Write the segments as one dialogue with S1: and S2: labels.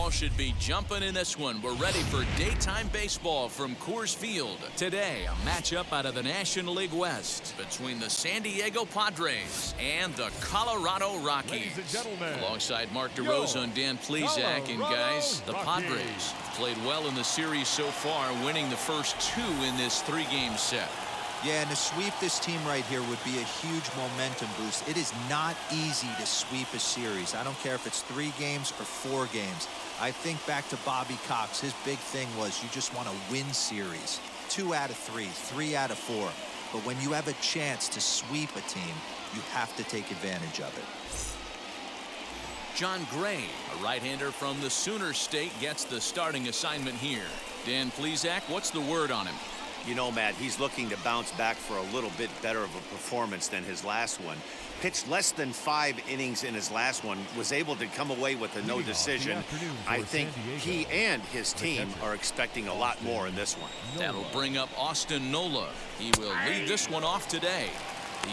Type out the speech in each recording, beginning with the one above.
S1: all should be jumping in this one. We're ready for daytime baseball from Coors Field. Today, a matchup out of the National League West between the San Diego Padres and the Colorado Rockies.
S2: Ladies and gentlemen,
S1: Alongside Mark DeRosa and Dan Plesac, and guys, the Padres played well in the series so far, winning the first two in this three-game set.
S3: Yeah, and to sweep this team right here would be a huge momentum boost. It is not easy to sweep a series. I don't care if it's 3 games or 4 games. I think back to Bobby Cox. His big thing was you just want to win series. 2 out of 3, 3 out of 4. But when you have a chance to sweep a team, you have to take advantage of it.
S1: John Gray, a right-hander from the Sooner State, gets the starting assignment here. Dan Plesac, what's the word on him?
S4: You know, Matt, he's looking to bounce back for a little bit better of a performance than his last one. Pitched less than 5 innings in his last one, was able to come away with a no decision. I think he and his team are expecting a lot more in this one.
S1: That'll bring up Austin Nola. He will lead this one off today.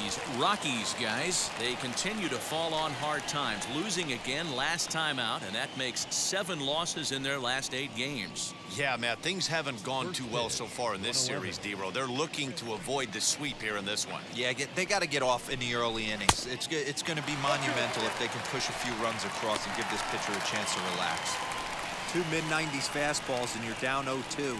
S1: These Rockies guys, they continue to fall on hard times, losing again last time out, and that makes 7 losses in their last 8 games.
S4: Yeah, Matt, things haven't gone too well so far in this series, D-Row. They're looking to avoid the sweep here in this one.
S3: Yeah, they got to get off in the early innings. It's going to be monumental if they can push a few runs across and give this pitcher a chance to relax. 2 mid-90s fastballs and you're down 0-2.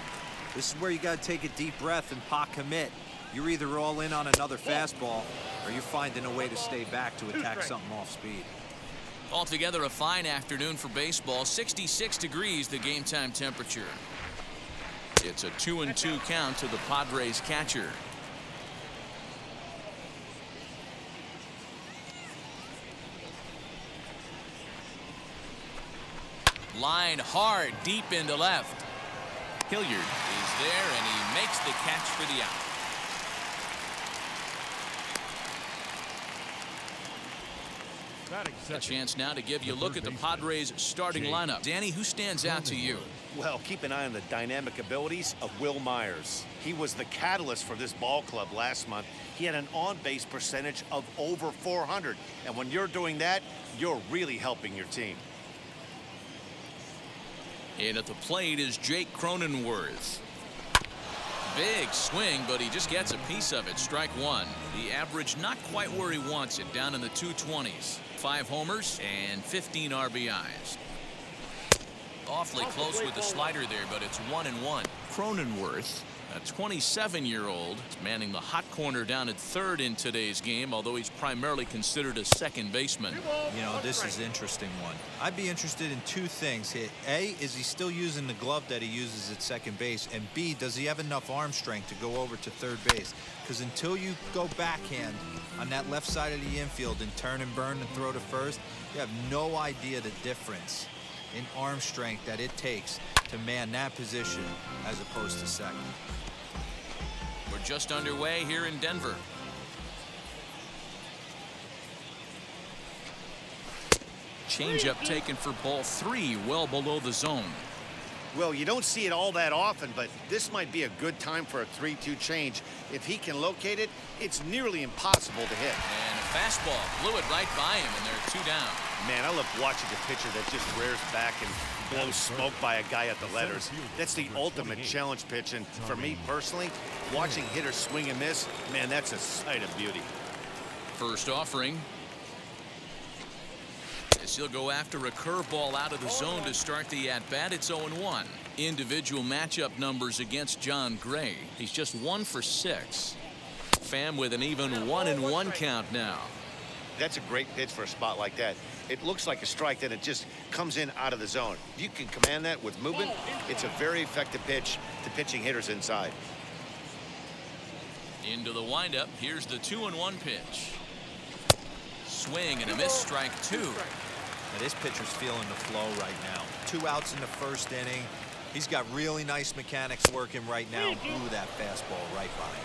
S3: This is where you got to take a deep breath and pot commit. You're either all in on another fastball or you're finding a way to stay back to attack something off speed.
S1: Altogether, a fine afternoon for baseball. 66 degrees, the game time temperature. It's a 2-2 count to the Padres catcher. Line hard, deep into left. Hilliard is there, and he makes the catch for the out. A chance now to give you a look at the Padres starting lineup. Danny, who stands out to you?
S4: Well, keep an eye on the dynamic abilities of Will Myers. He was the catalyst for this ball club last month. He had an on-base percentage of over 400. And when you're doing that, you're really helping your team.
S1: And at the plate is Jake Cronenworth. Big swing, but he just gets a piece of it. Strike 1. The average not quite where he wants it, down in the 220s. 5 homers and 15 RBIs. Awfully close with the slider there, but it's 1-1. Cronenworth, a 27-year-old, is manning the hot corner down at third in today's game, although he's primarily considered a second baseman.
S3: You know, this is an interesting one. I'd be interested in 2 things. A, is he still using the glove that he uses at second base? And B, does he have enough arm strength to go over to third base? Because until you go backhand on that left side of the infield and turn and burn and throw to first, you have no idea the difference in arm strength that it takes to man that position as opposed to second.
S1: We're just underway here in Denver. Changeup taken for ball 3, well below the zone.
S4: Well, you don't see it all that often, but this might be a good time for a 3-2 change. If he can locate it, it's nearly impossible to hit.
S1: And a fastball blew it right by him, and they're 2 down.
S4: Man, I love watching a pitcher that just rears back and blows smoke by a guy at the letters. That's the ultimate challenge pitch, and for me personally, watching hitters swing and miss, man, that's a sight of beauty.
S1: First offering. As he'll go after a curveball out of the zone to start the at-bat. It's 0-1. Individual matchup numbers against John Gray. He's just 1 for 6. Pham with an even 1-1 count now.
S4: That's a great pitch for a spot like that. It looks like a strike, then it just comes in out of the zone. If you can command that with movement, it's a very effective pitch to pitching hitters inside.
S1: Into the windup. Here's the 2-1 pitch. Swing and a miss, strike 2.
S3: Now, this pitcher's feeling the flow right now. 2 outs in the first inning. He's got really nice mechanics working right now. Blew that fastball right by him.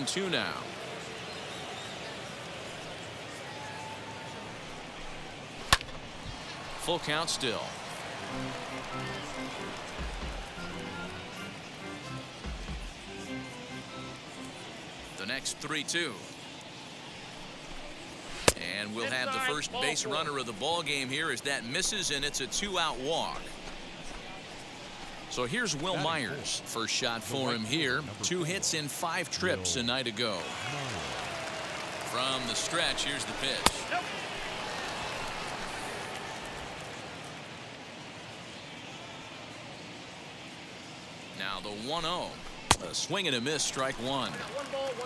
S1: 3-2 now. Full count still. The next 3-2. And And we'll have the first base runner of the ball game here as that misses, and it's a 2-out walk. So here's Will Myers. First shot for him here. 2 hits in 5 trips a night ago. From the stretch, here's the pitch. Now the 1-0. A swing and a miss, strike 1.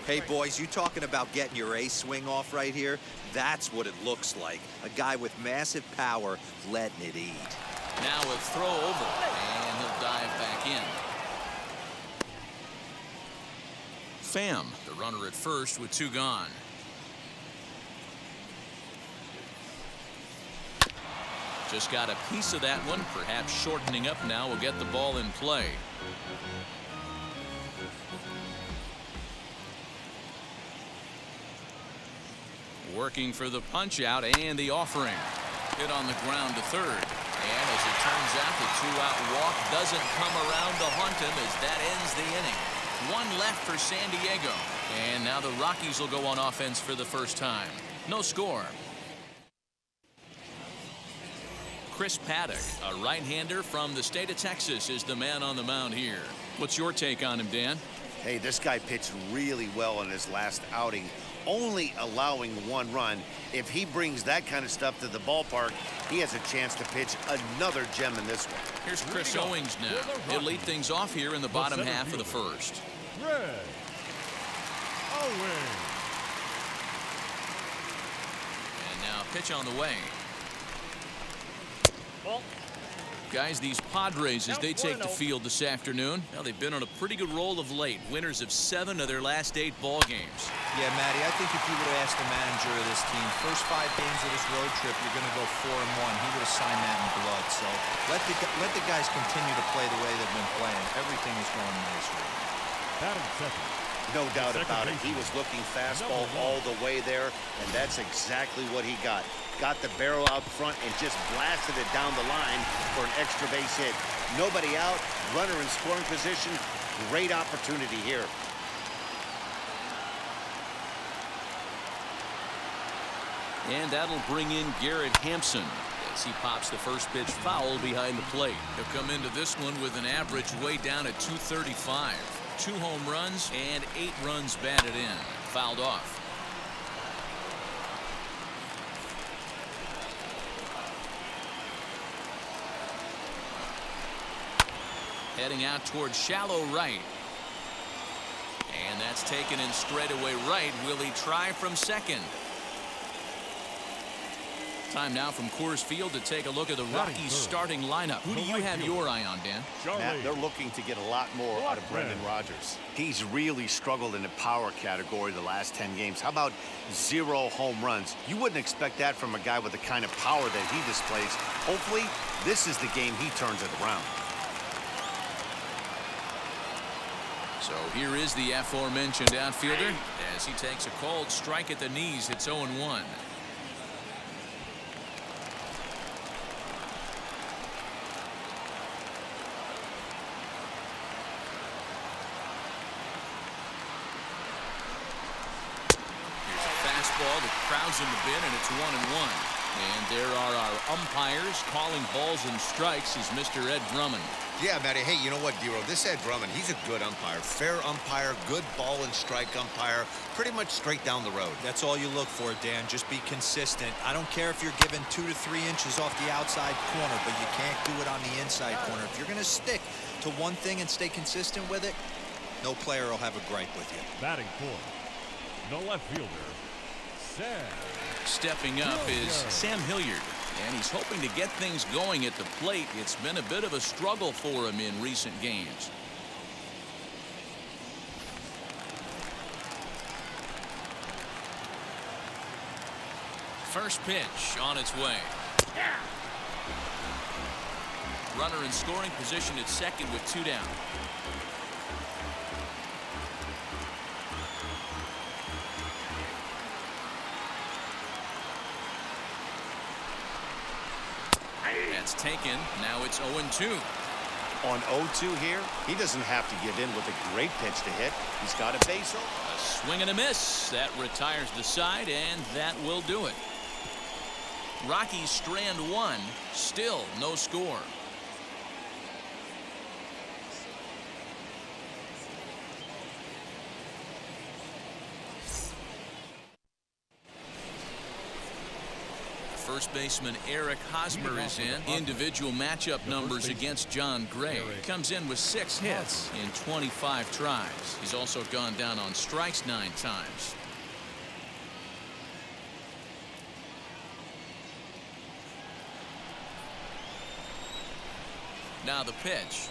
S2: Hey, boys, you talking about getting your ace swing off right here? That's what it looks like. A guy with massive power letting it eat.
S1: Now a throw over, and he'll dive back in. Pham, the runner at first with 2 gone. Just got a piece of that one, perhaps shortening up now will get the ball in play. Working for the punch out and the offering. Hit on the ground to third. And as it turns out, the 2-out walk doesn't come around to hunt him as that ends the inning. 1 left for San Diego. And now the Rockies will go on offense for the first time. No score. Chris Paddock, a right-hander from the state of Texas, is the man on the mound here. What's your take on him, Dan?
S4: Hey, this guy pitched really well in his last outing, only allowing 1 run. If he brings that kind of stuff to the ballpark, he has a chance to pitch another gem in this one.
S1: Here's Chris Owings now. He'll lead things off here in the bottom half of the first.
S5: Red Owings.
S1: And now pitch on the way. Guys, these Padres, as they take the field this afternoon, well, they've been on a pretty good roll of late. Winners of 7 of their last 8 ball games.
S3: Yeah, Matty, I think if you would have asked the manager of this team, first 5 games of this road trip, you're going to go 4-1. He would have signed that in blood. So let the guys continue to play the way they've been playing. Everything is going nice right now.
S5: Batting second.
S4: No doubt about it. He was looking fastball all the way there, and that's exactly what he got. Got the barrel out front and just blasted it down the line for an extra base hit. Nobody out, runner in scoring position. Great opportunity here.
S1: And that'll bring in Garrett Hampson as he pops the first pitch foul behind the plate. He'll come into this one with an average way down at 235. 2 home runs and 8 runs batted in. Fouled off. Heading out towards shallow right. And that's taken in straightaway right. Will he try from second? Time now from Coors Field to take a look at the Rockies starting lineup. Who do you have your eye on, Dan?
S4: Matt, they're looking to get a lot more out of Brendan Rodgers. He's really struggled in the power category the last 10 games. How about 0 home runs? You wouldn't expect that from a guy with the kind of power that he displays. Hopefully, this is the game he turns it around.
S1: So here is the aforementioned outfielder as he takes a called strike at the knees. It's 0-1. Ball that crowds in the bin, and it's 1-1. And there are our umpires calling balls and strikes is Mr. Ed Drummond.
S6: Yeah, Matty. Hey, you know what, Dero? This Ed Drummond, he's a good umpire. Fair umpire, good ball and strike umpire. Pretty much straight down the road.
S3: That's all you look for, Dan. Just be consistent. I don't care if you're given 2 to 3 inches off the outside corner, but you can't do it on the inside corner. If you're going to stick to one thing and stay consistent with it, no player will have a gripe with you.
S5: Batting fourth, the left fielder,
S1: Stepping up is Sam Hilliard, and he's hoping to get things going at the plate. It's been a bit of a struggle for him in recent games. First pitch on its way. Runner in scoring position at second with 2 down. That's taken. Now it's 0-2.
S4: On 0-2 here, he doesn't have to give in with a great pitch to hit. He's got a base hit.
S1: A swing and a miss. That retires the side, and that will do it. Rockies strand one. Still no score. First baseman Eric Hosmer is in. Individual matchup numbers against John Gray. Comes in with 6 hits in 25 tries. He's also gone down on strikes 9 times. Now the pitch.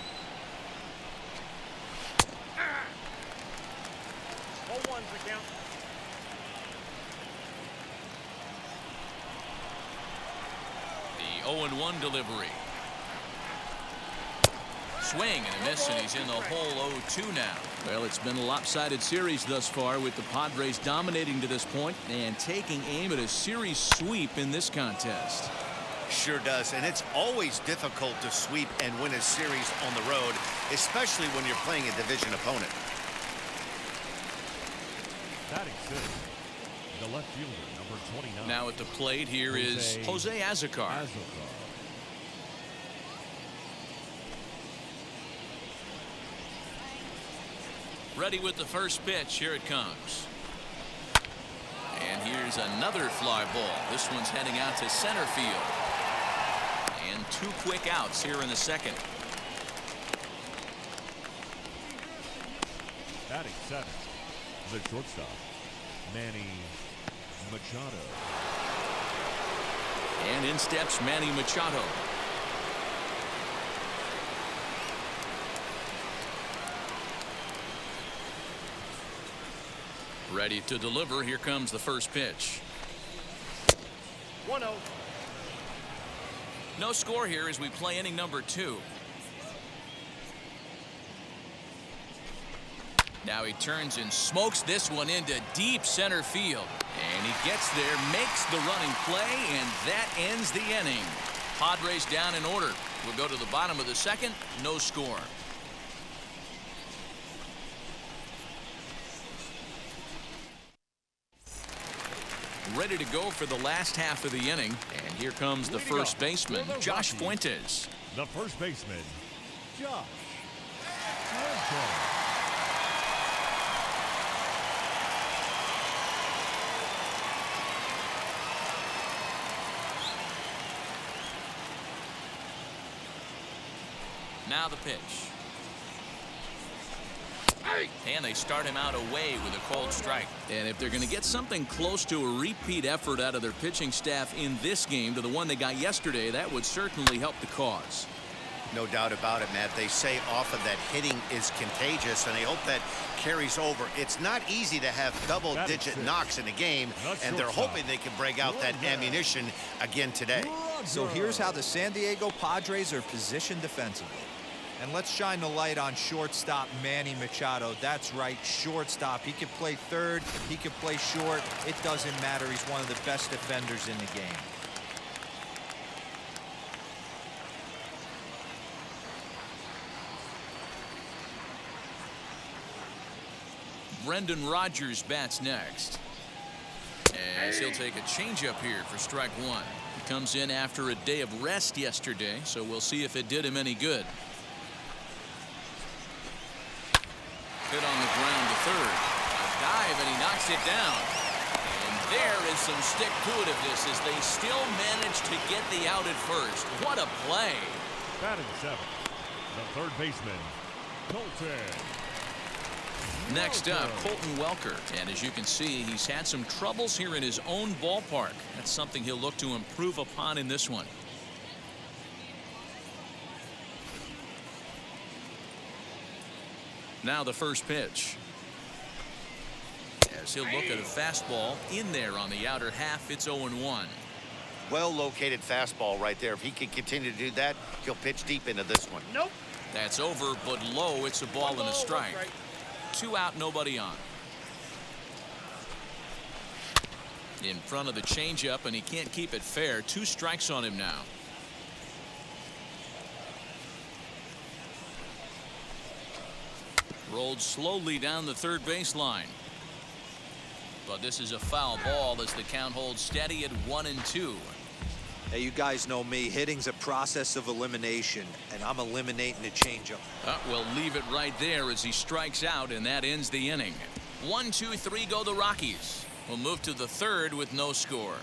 S5: 0-1's the count.
S1: The 0-1 delivery. Swing and a miss, and he's in the hole 0-2 now. Well, it's been a lopsided series thus far, with the Padres dominating to this point and taking aim at a series sweep in this contest.
S4: Sure does, and it's always difficult to sweep and win a series on the road, especially when you're playing a division opponent.
S5: Batting sixth, the left fielder, number 29.
S1: Now at the plate here is Jose Azocar. Ready with the first pitch. Here it comes. And here's another fly ball. This one's heading out to center field. And 2 quick outs here in the second.
S5: Batting seventh, the shortstop, Manny Machado.
S1: And in steps Manny Machado. Ready to deliver. Here comes the first pitch.
S5: 1-0.
S1: No score here as we play inning number 2. Now he turns and smokes this one into deep center field. And he gets there, makes the running play, and that ends the inning. Padres down in order. We'll go to the bottom of the second. No score. Ready to go for the last half of the inning. And here comes the first baseman, Josh Fuentes.
S5: The first baseman, Josh Fuentes.
S1: Now the pitch. And they start him out away with a cold strike. And if they're going to get something close to a repeat effort out of their pitching staff in this game to the one they got yesterday, that would certainly help the cause.
S4: No doubt about it, Matt. They say often that hitting is contagious, and I hope that carries over. It's not easy to have double-digit knocks in a game, and they're hoping they can break out that ammunition again today.
S3: So here's how the San Diego Padres are positioned defensively. And let's shine the light on shortstop Manny Machado. That's right, shortstop. He can play third, he can play short. It doesn't matter. He's one of the best defenders in the game.
S1: Brendan Rodgers bats next. As he'll take a changeup here for strike 1. He comes in after a day of rest yesterday, so we'll see if it did him any good. Hit on the ground to third. A dive, and he knocks it down. And there is some stick-to-itiveness as they still manage to get the out at first. What a play.
S5: Batting seventh, the third baseman, Colton.
S1: Next up, Colton Welker. And as you can see, he's had some troubles here in his own ballpark. That's something he'll look to improve upon in this one. Now the first pitch. As he'll look at a fastball in there on the outer half, it's 0-1.
S4: Well-located fastball right there. If he can continue to do that, he'll pitch deep into this one.
S5: Nope.
S1: That's over, but low. It's a ball and a strike. 2 out, nobody on. In front of the changeup, and he can't keep it fair. 2 strikes on him now. Rolled slowly down the third baseline. But this is a foul ball as the count holds steady at 1-2.
S2: Hey, you guys know me. Hitting's a process of elimination, and I'm eliminating the changeup.
S1: We'll leave it right there as he strikes out, and that ends the inning. 1, 2, 3 go the Rockies. We'll move to the third with no score.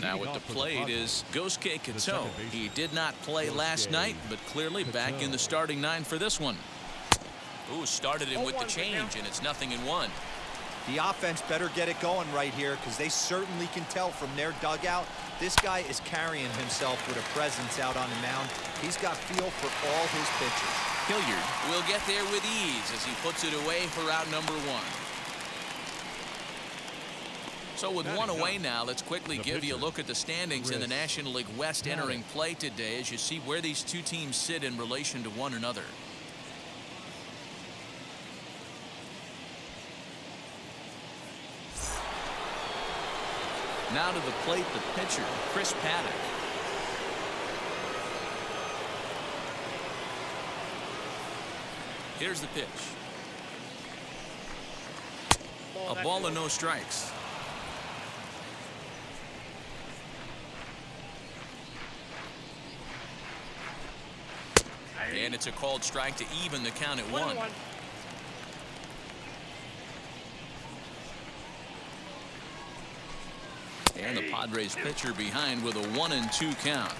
S1: Now at the plate is Gosuke Kato. He did not play last night, but clearly back in the starting 9 for this one. Ooh, started him with the change, and it's 0-1.
S3: The offense better get it going right here, because they certainly can tell from their dugout this guy is carrying himself with a presence out on the mound. He's got feel for all his pitches.
S1: Hilliard will get there with ease as he puts it away for out number 1. So with one away now, let's quickly give you a look at the standings in the National League West entering play today as you see where these two teams sit in relation to one another. Now to the plate, the pitcher, Chris Paddock. Here's the pitch. A ball and no strikes. And it's a called strike to even the count at 1. And the Padres pitcher behind with a 1-2 count.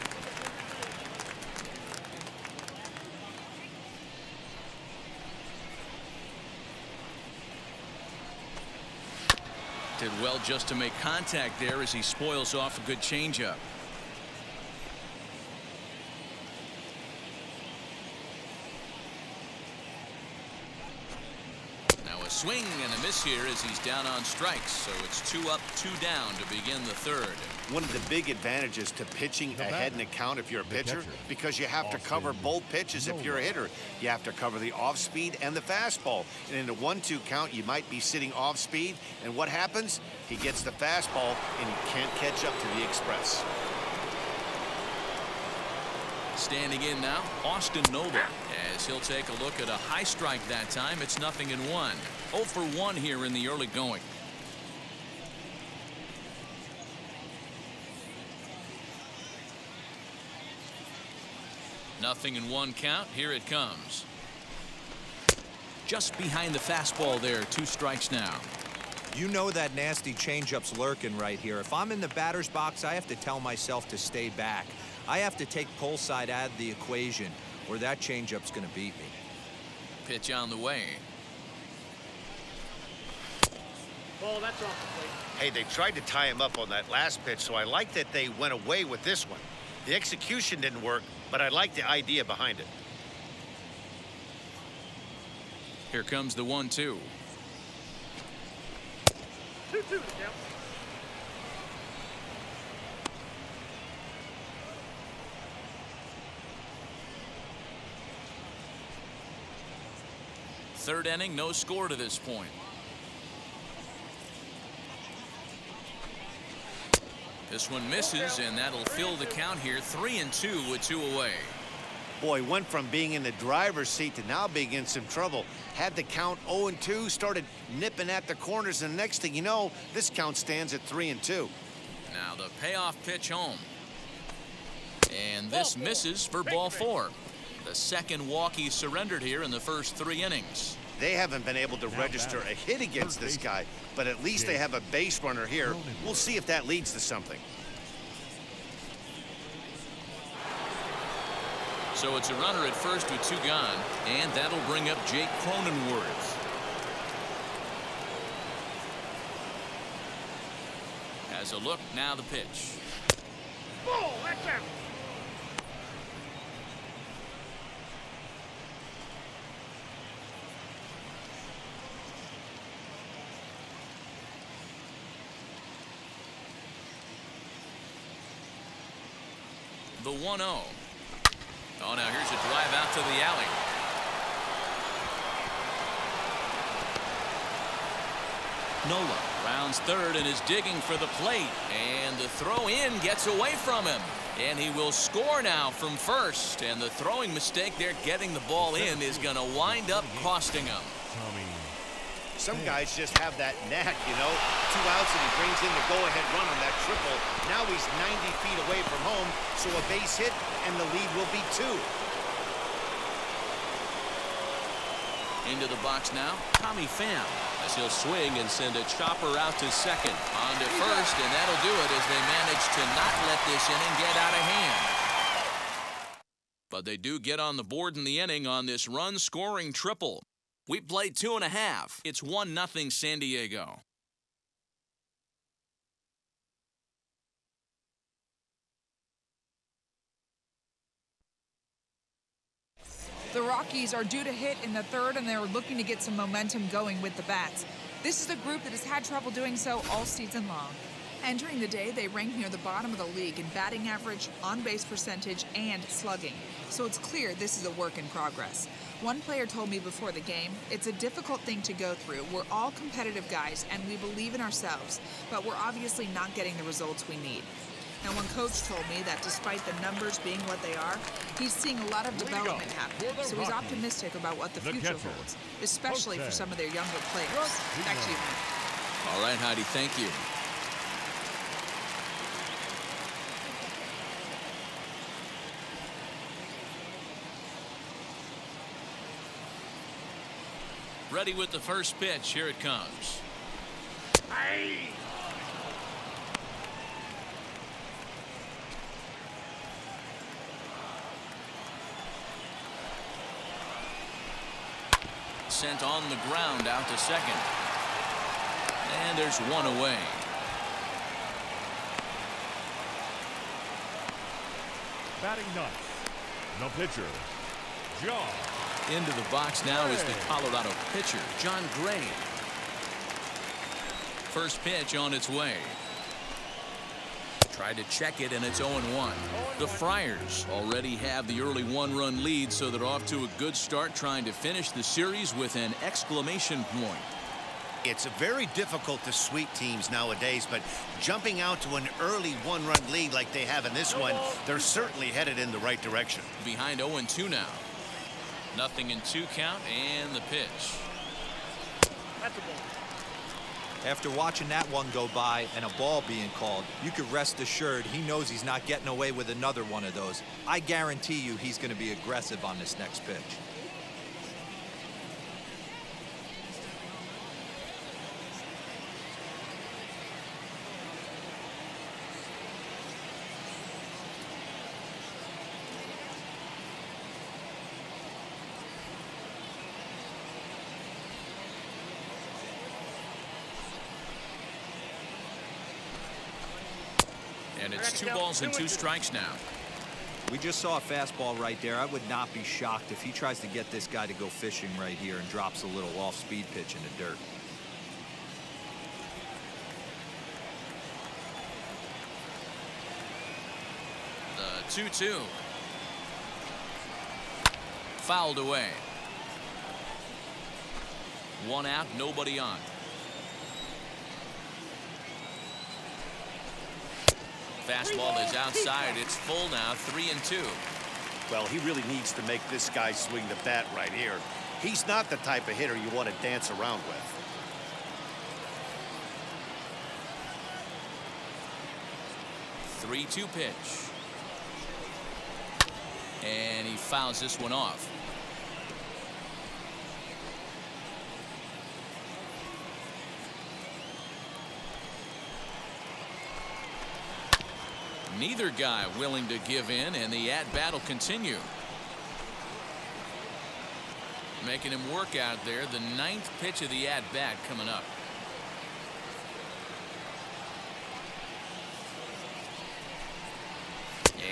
S1: Did well just to make contact there as he spoils off a good changeup. Swing and a miss here as he's down on strikes, so it's 2 up, 2 down to begin the 3rd.
S4: One of the big advantages to pitching ahead in a count if you're a pitcher, because you have to cover both pitches if you're a hitter. You have to cover the off speed and the fastball. And in a 1-2 count, you might be sitting off speed, and what happens? He gets the fastball and he can't catch up to the express.
S1: Standing in now, Austin Noble, as he'll take a look at a high strike that time. It's 0-1. 0 for 1 here in the early going. Nothing in 1 count. Here it comes. Just behind the fastball there. 2 strikes now.
S3: You know that nasty changeup's lurking right here. If I'm in the batter's box, I have to tell myself to stay back. I have to take pull side out of the equation, or that changeup's going to beat me.
S1: Pitch on the way.
S7: Ball, that's off the plate.
S4: Hey, they tried to tie him up on that last pitch, so I like that they went away with this one. The execution didn't work, but I like the idea behind it.
S1: Here comes the 1-2.
S7: 2-2 to count.
S1: Third inning, no score to this point. This one misses, and that'll fill the count here. 3-2 with 2 away.
S4: Boy, went from being in the driver's seat to now being in some trouble. Had the count 0-2, started nipping at the corners, and the next thing you know, this count stands at 3-2.
S1: Now the payoff pitch home. And this misses for ball 4. The second walk he surrendered here in the first 3 innings.
S4: They haven't been able to register a hit against this guy, but at least they have a base runner here. We'll see if that leads to something.
S1: So it's a runner at first with 2 gone, and that'll bring up Jake Cronenworth. Has a look, now the pitch.
S7: Ball, that's out.
S1: The 1-0. Oh, now here's a drive out to the alley. Nola rounds third and is digging for the plate. And the throw in gets away from him. And he will score now from first. And the throwing mistake there getting the ball in is going to wind up costing him.
S4: Some guys just have that knack, you know. 2 outs and he brings in the go-ahead run on that triple. Now he's 90 feet away from home, so a base hit and the lead will be 2.
S1: Into the box now, Tommy Pham, He'll swing and send a chopper out to second. On to first, and that'll do it as they manage to not let this inning get out of hand. But they do get on the board in the inning on this run-scoring triple. We played 2.5. It's 1-0 San Diego.
S8: The Rockies are due to hit in the third, and they're looking to get some momentum going with the bats. This is a group that has had trouble doing so all season long. Entering the day, they rank near the bottom of the league in batting average, on-base percentage, and slugging. So it's clear this is a work in progress. One player told me before the game, it's a difficult thing to go through. We're all competitive guys, and we believe in ourselves, but we're obviously not getting the results we need. Now, one coach told me that despite the numbers being what they are, he's seeing a lot of development happening. So he's optimistic about what the future holds, especially for some of their younger players. Back to you, Matt.
S1: All right, Heidi, thank you. Ready with the first pitch. Here it comes.
S7: Hey!
S1: Sent on the ground out to second. And there's one away.
S5: Batting ninth, the pitcher, John.
S1: Into the box now is the Colorado pitcher, John Gray. First pitch on its way. Tried to check it, and it's 0-1. The Friars already have the early one-run lead, so they're off to a good start, trying to finish the series with an exclamation point.
S4: It's very difficult to sweep teams nowadays, but jumping out to an early one-run lead like they have in this one, they're certainly headed in the right direction.
S1: Behind 0-2 now. 0-2 count, and the pitch.
S7: That's a ball.
S3: After watching that one go by and a ball being called, you could rest assured he knows he's not getting away with another one of those. I guarantee you he's going to be aggressive on this next pitch.
S1: And it's 2 balls and 2 strikes now.
S3: We just saw a fastball right there. I would not be shocked if he tries to get this guy to go fishing right here and drops a little off-speed pitch in the dirt.
S1: The 2-2. Fouled away. 1 out, nobody on. Fastball is outside. It's full now, 3-2.
S4: Well, he really needs to make this guy swing the bat right here. He's not the type of hitter you want to dance around with.
S1: Three-two pitch. And he fouls this one off. Neither guy willing to give in, and the at-bat will continue. Making him work out there. The 9th pitch of the at-bat coming up.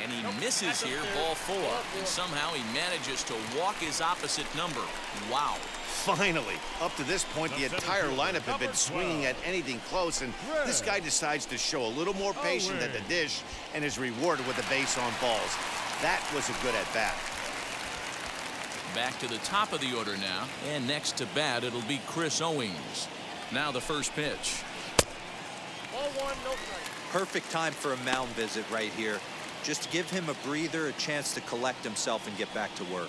S1: And he misses here, ball 4. And somehow he manages to walk his opposite number. Wow.
S4: Finally, up to this point, the entire lineup had been swinging at anything close, and this guy decides to show a little more patience at the dish and is rewarded with a base on balls. That was a good at-bat.
S1: Back to the top of the order now, and next to bat, it'll be Chris Owings. Now the first pitch.
S7: Ball 1, no strike.
S2: Perfect time for a mound visit right here. Just to give him a breather, a chance to collect himself and get back to work.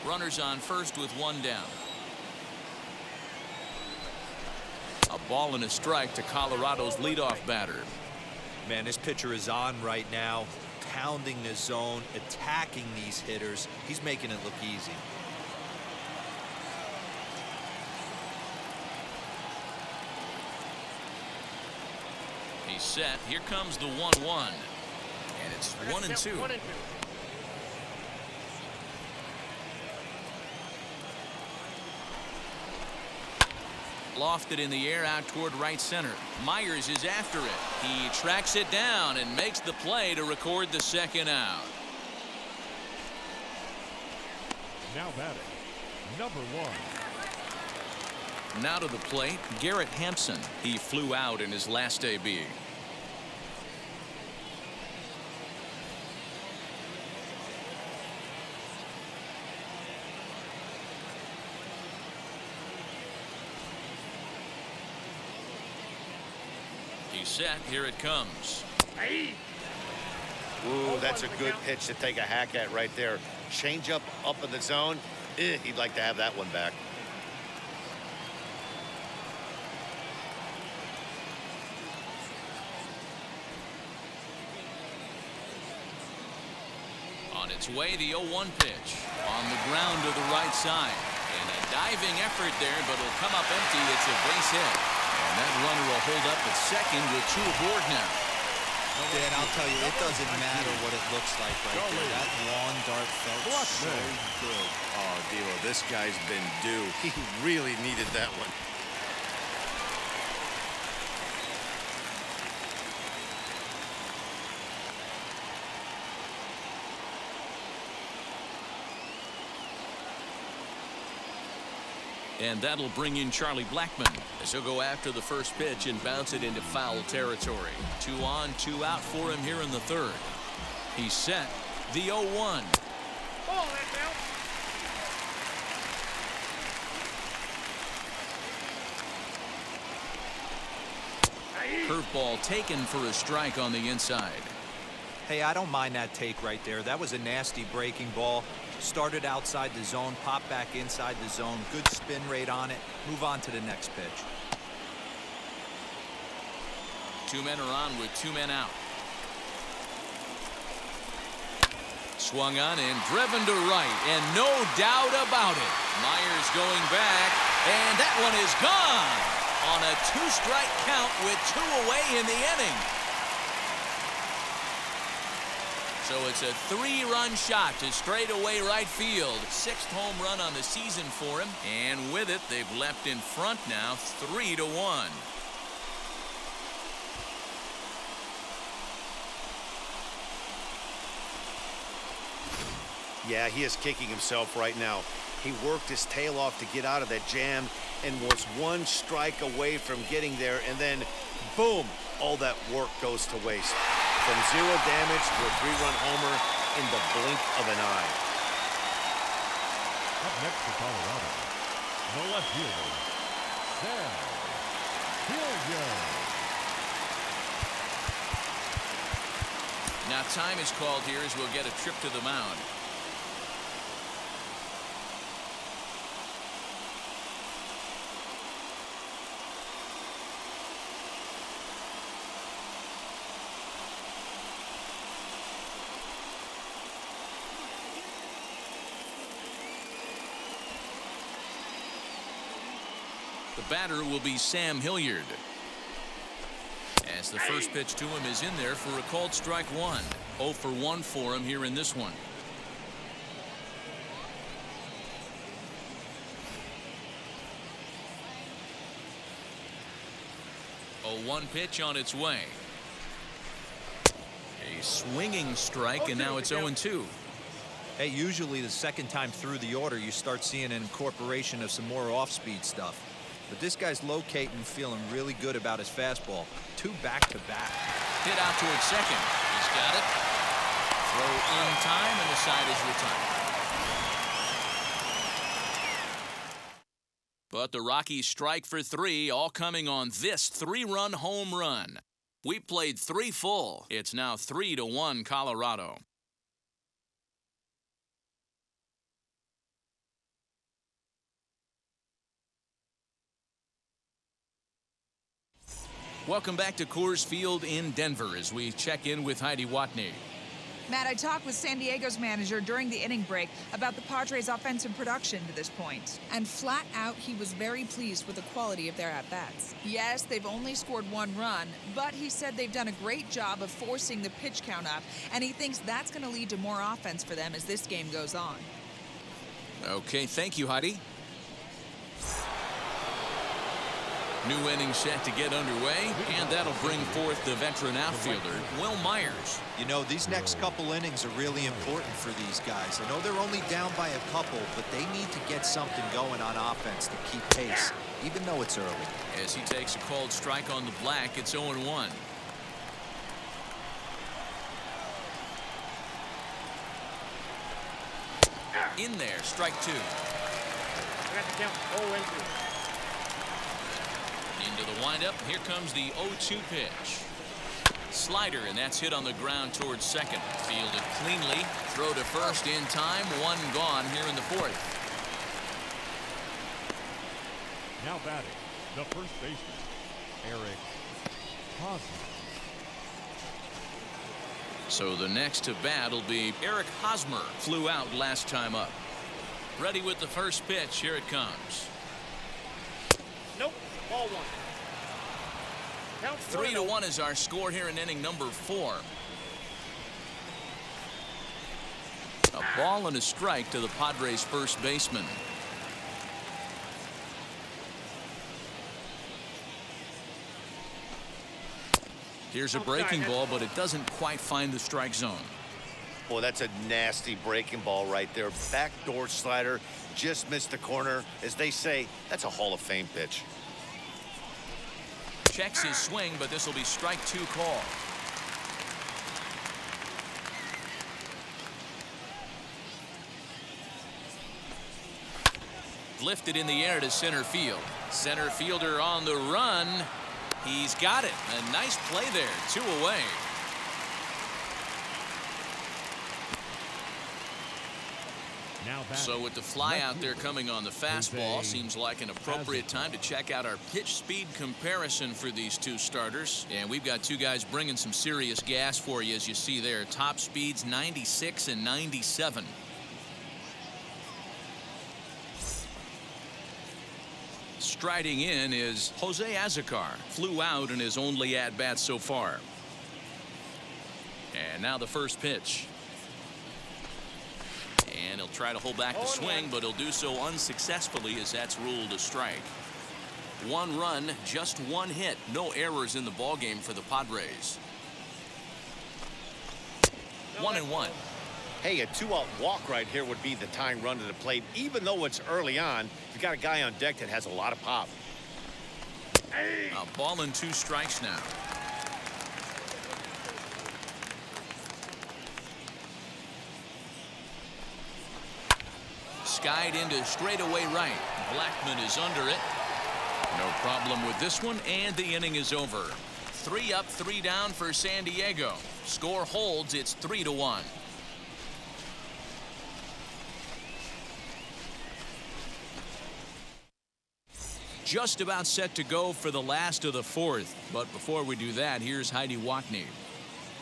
S1: Runners on first with 1 down. A ball and a strike to Colorado's leadoff batter.
S3: Man, this pitcher is on right now, pounding the zone, attacking these hitters. He's making it look easy.
S1: He's set. Here comes the 1-1. And it's 1-2.
S7: 1-2.
S1: Lofted in the air out toward right center. Myers is after it. He tracks it down and makes the play to record the second out.
S5: Now batting, number 1.
S1: Now to the plate, Garrett Hampson. He flew out in his last AB. He's set. Here it comes.
S4: Ooh, that's a good pitch to take a hack at right there. Change up in the zone. He'd like to have that one back.
S1: On its way, the 0-1 pitch. On the ground to the right side. And a diving effort there, but it'll come up empty. It's a base hit. And that runner will hold up at second with 2 aboard now.
S3: Dan, I'll tell you, it doesn't matter what it looks like right there. That lawn dart felt so good.
S4: Oh, Dero, this guy's been due. He really needed that one.
S1: And that'll bring in Charlie Blackmon as he'll go after the first pitch and bounce it into foul territory. 2 on, 2 out for him here in the third. He's set. The 0-1.
S7: Ball, that bounce.
S1: Curveball taken for a strike on the inside.
S3: Hey, I don't mind that take right there. That was a nasty breaking ball. Started outside the zone, popped back inside the zone. Good spin rate on it. Move on to the next pitch.
S1: 2 men are on with 2 men out. Swung on and driven to right, and no doubt about it. Myers going back, and that one is gone on a 2-strike count with 2 away in the inning. So it's a 3-run shot to straightaway right field. 6th home run on the season for him. And with it, they've leapt in front now 3-1.
S4: Yeah, he is kicking himself right now. He worked his tail off to get out of that jam and was 1 strike away from getting there. And then, boom, all that work goes to waste. From 0 damage to a 3-run homer in the blink of an eye.
S5: Up next for Colorado, the left fielder, Sam Hilliard.
S1: Now time is called here as we'll get a trip to the mound. The batter will be Sam Hilliard. As the first pitch to him is in there for a called strike 1. 0 for 1 for him here in this one. A 1 pitch on its way. A swinging strike, and now it's 0-2.
S3: Hey, usually the second time through the order, you start seeing an incorporation of some more off-speed stuff. But this guy's locating, feeling really good about his fastball. 2 back-to-back.
S1: Hit out towards second. He's got it. Throw in time, and the side is retired. But the Rockies strike for 3, all coming on this 3-run home run. We played 3 full. It's now 3-1 Colorado. Welcome back to Coors Field in Denver as we check in with Heidi Watney.
S8: Matt, I talked with San Diego's manager during the inning break about the Padres' offensive production to this point. And flat out, he was very pleased with the quality of their at-bats. Yes, they've only scored 1 run, but he said they've done a great job of forcing the pitch count up, and he thinks that's going to lead to more offense for them as this game goes on.
S1: Okay, thank you, Heidi. New inning set to get underway, and that'll bring forth the veteran outfielder, Will Myers.
S3: You know, these next couple innings are really important for these guys. I know they're only down by a couple, but they need to get something going on offense to keep pace, even though it's early.
S1: As he takes a called strike on the black, it's 0-1. In there, strike 2.
S7: I got the count 0-2.
S1: Into the windup, here comes the 0-2 pitch. Slider, and that's hit on the ground towards second. Fielded cleanly, throw to first in time, 1 gone here in the 4th.
S5: Now batting, the first baseman, Eric Hosmer.
S1: So the next to bat will be Eric Hosmer. Flew out last time up. Ready with the first pitch. Here it comes.
S7: Nope. Ball 1. Count
S1: 3-1 is our score here in inning number 4. A ball and a strike to the Padres' first baseman. Here's a breaking ball, but it doesn't quite find the strike zone.
S4: Boy, that's a nasty breaking ball right there. Backdoor slider, just missed the corner. As they say, that's a Hall of Fame pitch.
S1: Checks his swing, but this will be strike 2 call. Lifted in the air to center field. Center fielder on the run. He's got it. A nice play there. 2 away. So with the fly out there coming on the fastball, seems like an appropriate time to check out our pitch speed comparison for these 2 starters. And we've got 2 guys bringing some serious gas for you, as you see there. Top speeds 96 and 97. Striding in is Jose Azocar. Flew out in his only at-bat so far. And now the first pitch. And he'll try to hold back the swing, but he'll do so unsuccessfully as that's ruled a strike. 1 run, just 1 hit. No errors in the ballgame for the Padres. 1-1.
S4: Hey, a 2-out walk right here would be the tying run to the plate. Even though it's early on, you've got a guy on deck that has a lot of pop.
S1: A ball and 2 strikes now. Skied into straightaway right. Blackman is under it. No problem with this one, and the inning is over. 3 up, 3 down for San Diego. Score holds. It's 3-1. Just about set to go for the last of the 4th. But before we do that, here's Heidi Watney.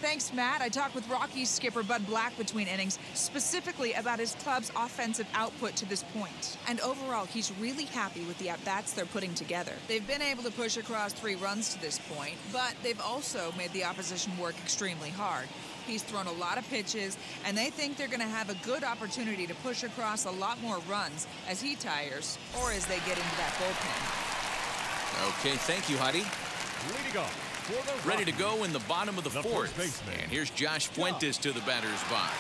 S8: Thanks, Matt. I talked with Rockies skipper Bud Black between innings, specifically about his club's offensive output to this point. And overall, he's really happy with the at-bats they're putting together. They've been able to push across 3 runs to this point, but they've also made the opposition work extremely hard. He's thrown a lot of pitches, and they think they're going to have a good opportunity to push across a lot more runs as he tires or as they get into that bullpen.
S1: Okay, thank you, Heidi.
S5: Leading off.
S1: Ready to go in the bottom of the 4th. And here's Josh Fuentes to the batter's box.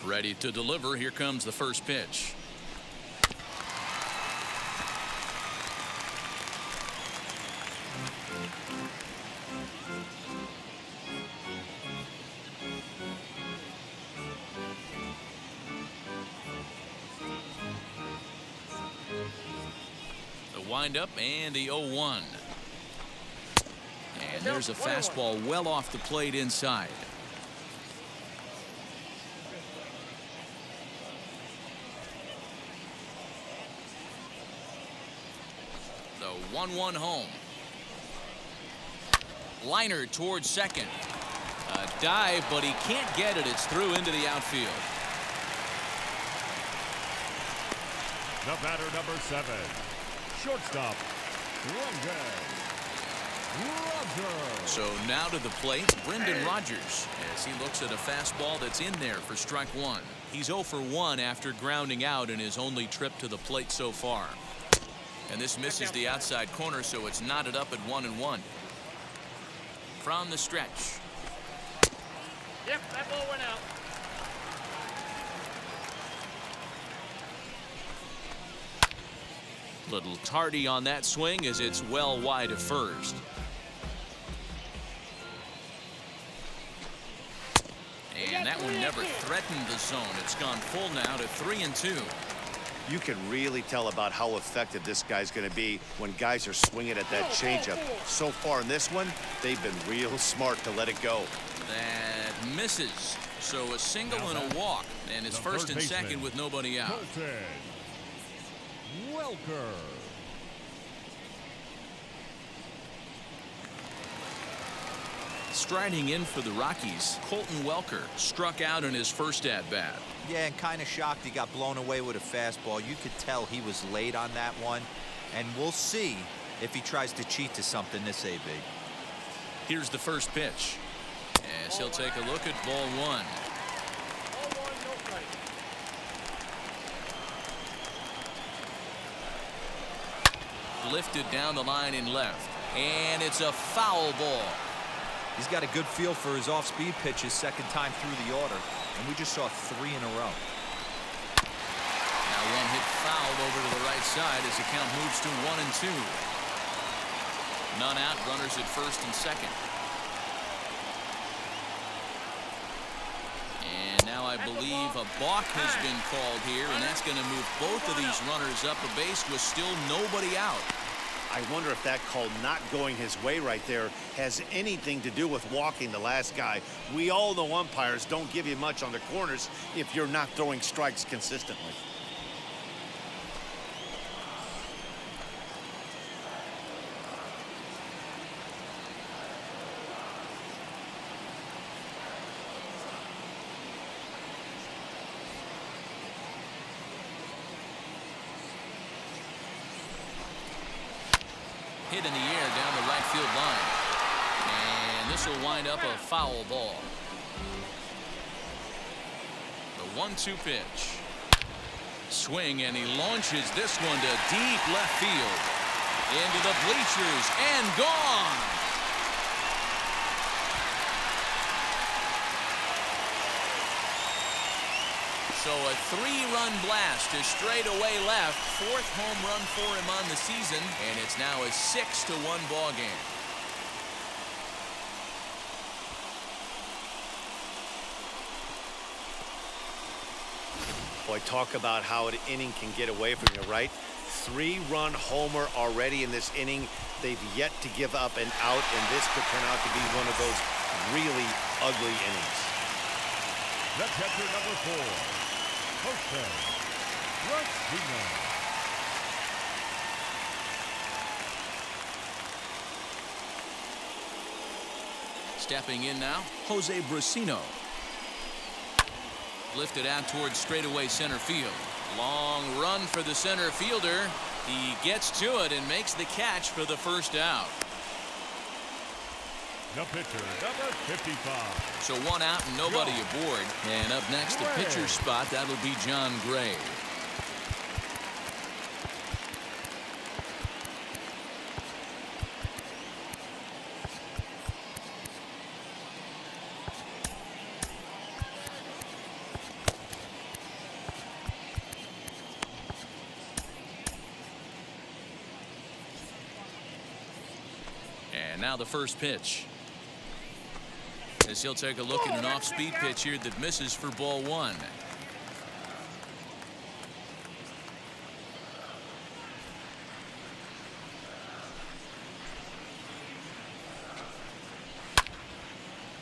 S1: Ready to deliver. Here comes the first pitch. Windup and the 0-1. And there's a fastball well off the plate inside. 1-1 home. Liner towards second. A dive, but he can't get it. It's through into the outfield.
S5: The batter, number 7, shortstop, Rogers.
S1: So now to the plate, Brendan Rodgers, as he looks at a fastball that's in there for strike 1. He's 0 for 1 after grounding out in his only trip to the plate so far. And this misses the outside corner, so it's knotted up at 1-1. From the stretch.
S7: Yep, that ball went out.
S1: Little tardy on that swing as it's well wide of first. And that one never threatened the zone. It's gone full now to 3-2.
S4: You can really tell about how effective this guy's going to be when guys are swinging at that changeup. So far in this one, they've been real smart to let it go.
S1: That misses. So a single and a walk. And it's first and second with nobody out.
S5: Welker.
S1: Striding in for the Rockies, Colton Welker struck out in his first at-bat.
S3: Yeah, and kind of shocked he got blown away with a fastball. You could tell he was late on that one. And we'll see if he tries to cheat to something this AB.
S1: Here's the first pitch. As he'll take a look at ball 1.
S7: Ball 1, no strike.
S1: Lifted down the line in left. And it's a foul ball.
S3: He's got a good feel for his off-speed pitches second time through the order. And we just saw 3 in a row.
S1: Now one hit fouled over to the right side as the count moves to 1-2. None out, runners at first and second. And now I believe a balk has been called here, and that's going to move both of these runners up a base with still nobody out.
S4: I wonder if that call not going his way right there has anything to do with walking the last guy. We all know umpires don't give you much on the corners if you're not throwing strikes consistently.
S1: Hit in the air down the right field line. And this will wind up a foul ball. The 1-2 pitch. Swing, and he launches this one to deep left field. Into the bleachers and gone. So a 3-run blast to straightaway left. 4th home run for him on the season, and it's now a 6-1 ball game.
S4: Boy, talk about how an inning can get away from you, right? 3-run homer already in this inning. They've yet to give up an out, and this could turn out to be one of those really ugly innings.
S5: The catcher, number 4. Okay.
S1: Stepping in now, Jose Brusino. Lifted out towards straightaway center field. Long run for the center fielder. He gets to it and makes the catch for the first out.
S5: The pitcher, number 55.
S1: So 1 out and nobody aboard. And up next, the pitcher's spot, that'll be John Gray. And now the first pitch. As he'll take a look at an off-speed pitch here that misses for ball 1.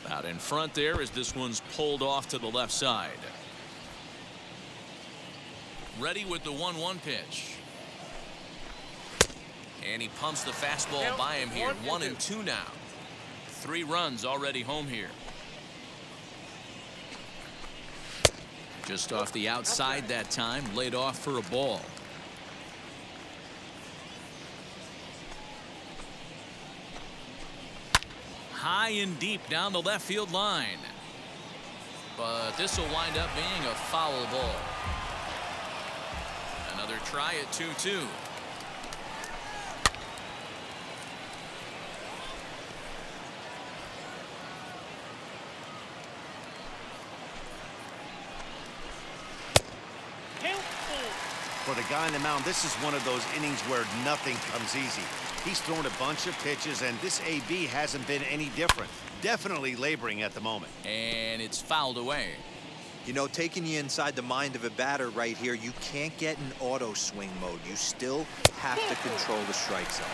S1: Out in front there as this one's pulled off to the left side. Ready with the 1-1 pitch. And he pumps the fastball by him here. 1-2 now. 3 runs already home here. Just off the outside that time, laid off for a ball. High and deep down the left field line. But this will wind up being a foul ball. Another try at 2-2.
S4: For the guy on the mound, this is one of those innings where nothing comes easy. He's thrown a bunch of pitches, and this AB hasn't been any different. Definitely laboring at the moment.
S1: And it's fouled away.
S2: You know, taking you inside the mind of a batter right here, you can't get in auto swing mode. You still have to control the strike zone.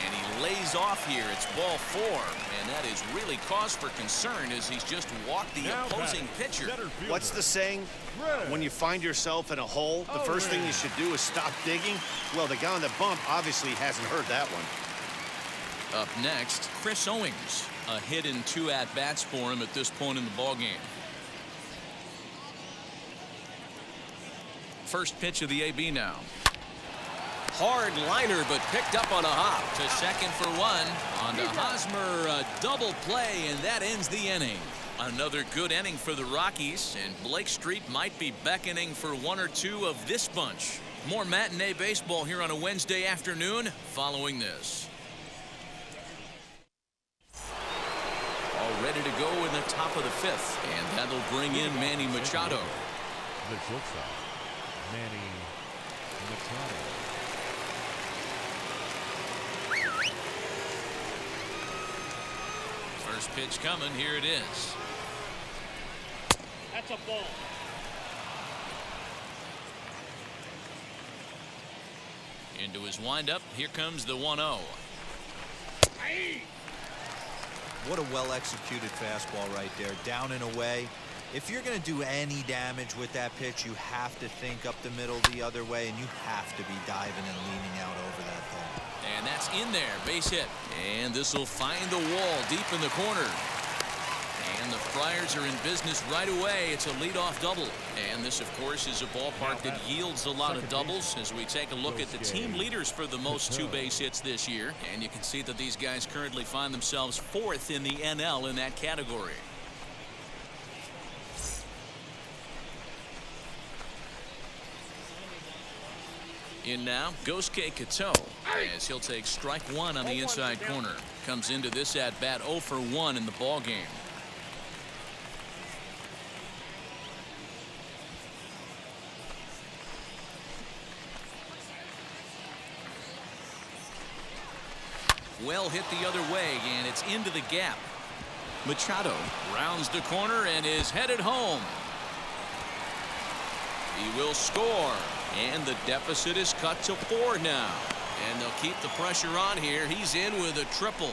S1: And he lays off here. It's ball 4. And that is really cause for concern as he's just walked the opposing pitcher.
S4: What's the saying? When you find yourself in a hole, the first thing you should do is stop digging. Well, the guy on the bump obviously hasn't heard that one.
S1: Up next, Chris Owings. A hit and 2 at-bats for him at this point in the ballgame. First pitch of the AB now. Hard liner, but picked up on a hop to second for 1. On to Hosmer, a double play, and that ends the inning. Another good inning for the Rockies, and Blake Street might be beckoning for 1 or 2 of this bunch. More matinee baseball here on a Wednesday afternoon following this. All ready to go in the top of the 5th, and that'll bring in Manny Machado.
S5: The shortstop, Manny Machado.
S1: First pitch coming. Here it is.
S7: That's a ball.
S1: Into his windup. Here comes the 1-0.
S3: What a well-executed fastball right there, down and away. If you're going to do any damage with that pitch, you have to think up the middle the other way, and you have to be diving and leaning out over that thing.
S1: And that's in there. Base hit. And this will find the wall deep in the corner. And the Friars are in business right away. It's a leadoff double. And this, of course, is a ballpark that yields a lot of doubles as we take a look at the team leaders for the most 2 base hits this year. And you can see that these guys currently find themselves 4th in the NL in that category. In now, Gosuke Kato, as he'll take strike 1 on the inside corner. Comes into this at-bat 0 for 1 in the ballgame. Well hit the other way, and it's into the gap. Machado rounds the corner and is headed home. He will score, and the deficit is cut to 4 now. And they'll keep the pressure on here. He's in with a triple.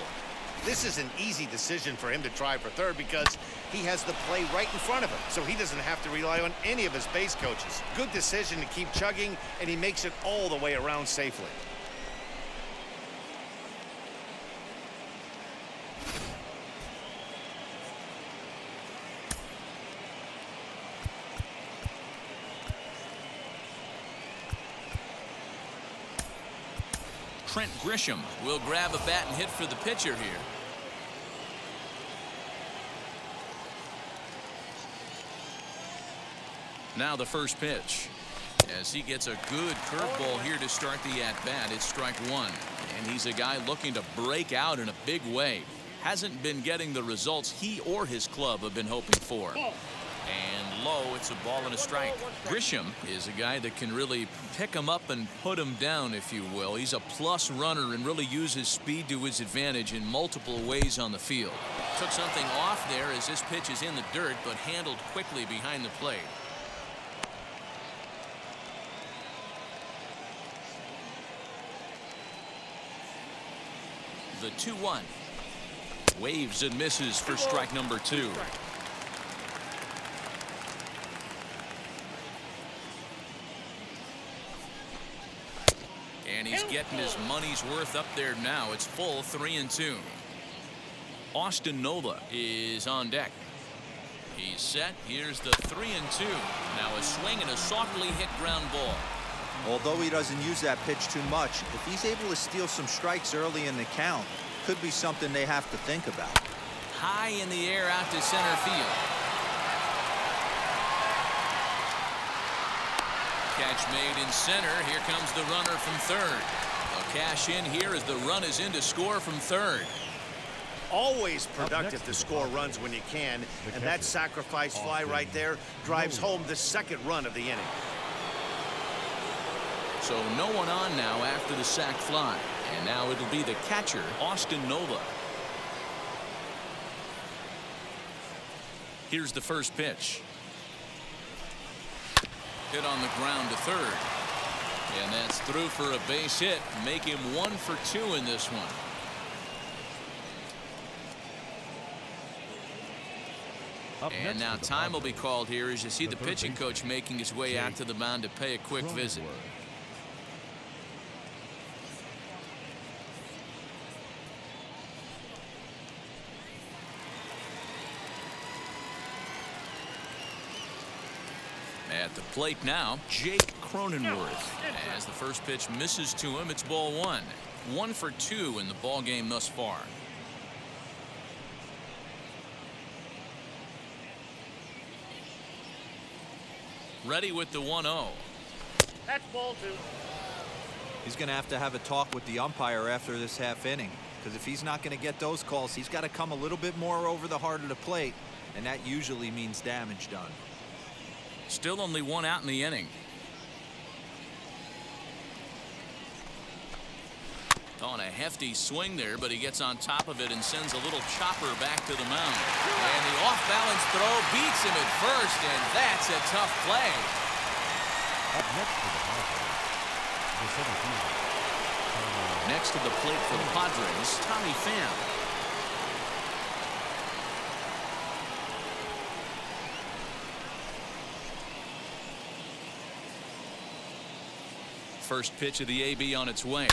S4: This is an easy decision for him to try for third because he has the play right in front of him, so he doesn't have to rely on any of his base coaches. Good decision to keep chugging, and he makes it all the way around safely.
S1: Trent Grisham will grab a bat and hit for the pitcher here. Now the first pitch. As he gets a good curveball here to start the at-bat, it's strike 1. And he's a guy looking to break out in a big way. Hasn't been getting the results he or his club have been hoping for. And low, it's a ball and a strike. Grisham is a guy that can really pick him up and put him down, if you will. He's a plus runner and really uses speed to his advantage in multiple ways on the field. Took something off there as this pitch is in the dirt, but handled quickly behind the plate. The 2-1. Waves and misses for strike number 2. And he's getting his money's worth up there now. It's full 3-2. Austin Nola is on deck. He's set. Here's the 3-2. Now a swing and a softly hit ground ball.
S2: Although he doesn't use that pitch too much, if he's able to steal some strikes early in the count, could be something they have to think about.
S1: High in the air out to center field. Catch made in center. Here comes the runner from third. They'll cash in here as the run is in to score from third.
S4: Always productive to score runs when you can, and that sacrifice fly right there drives home the second run of the inning.
S1: So no one on now after the sac fly. And now it'll be the catcher, Austin Nola. Here's the first pitch. Hit on the ground to third. And that's through for a base hit. Make him 1 for 2 in this one. And now time will be called here as you see the pitching coach making his way out to the mound to pay a quick visit. At the plate now, Jake Cronenworth. As the first pitch misses to him, it's ball 1. 1 for 2 in the ball game thus far. Ready with the 1-0.
S7: That's ball 2.
S3: He's going to have a talk with the umpire after this half inning, because if he's not going to get those calls, he's got to come a little bit more over the heart of the plate, and that usually means damage done.
S1: Still only 1 out in the inning. On a hefty swing there, but he gets on top of it and sends a little chopper back to the mound. And the off-balance throw beats him at first, and that's a tough play.
S5: Up next to the Padres, the center fielder.
S1: Next to the plate for the Padres, Tommy Pham. First pitch of the AB on its way.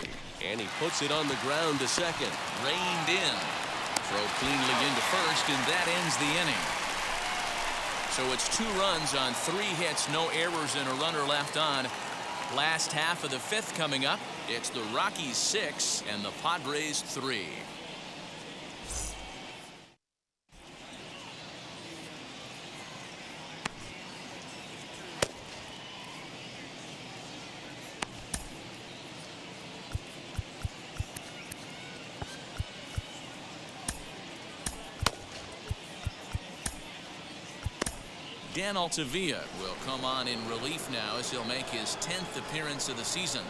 S1: And he puts it on the ground to second. Reined in. Throw cleanly into first, and that ends the inning. So it's 2 runs on 3 hits, no errors, and a runner left on. Last half of the 5th coming up. It's the Rockies 6 and the Padres 3. Dan Altavilla will come on in relief now as he'll make his 10th appearance of the season.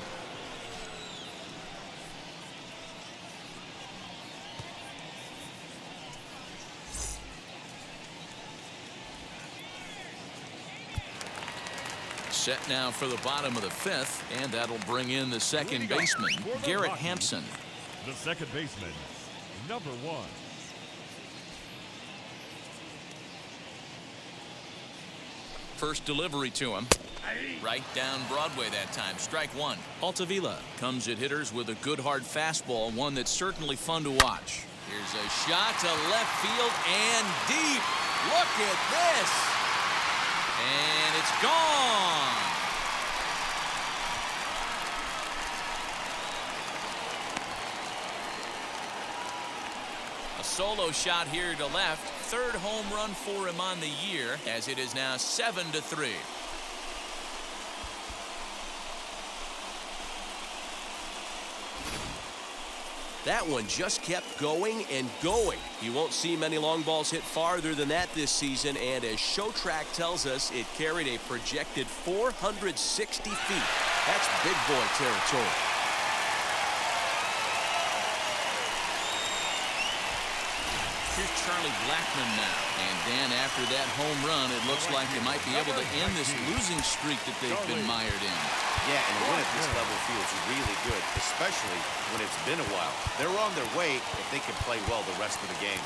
S1: Set now for the bottom of the 5th, and that'll bring in the second baseman, Garrett Hampson.
S5: The second baseman, number 1.
S1: First delivery to him. Right down Broadway that time. Strike 1. Altavilla comes at hitters with a good hard fastball, one that's certainly fun to watch. Here's a shot to left field and deep. Look at this. And it's gone. A solo shot here to left. 3rd home run for him on the year, as it is now 7-3.
S9: That one just kept going and going. You won't see many long balls hit farther than that this season, and as ShowTrack tells us, it carried a projected 460 feet. That's big boy territory.
S1: Here's Charlie Blackmon now. And Dan, after that home run, it looks like they might be able to end this losing streak that they've been mired in.
S4: Yeah, and a win at this level feels really good, especially when it's been a while. They're on their way if they can play well the rest of the game.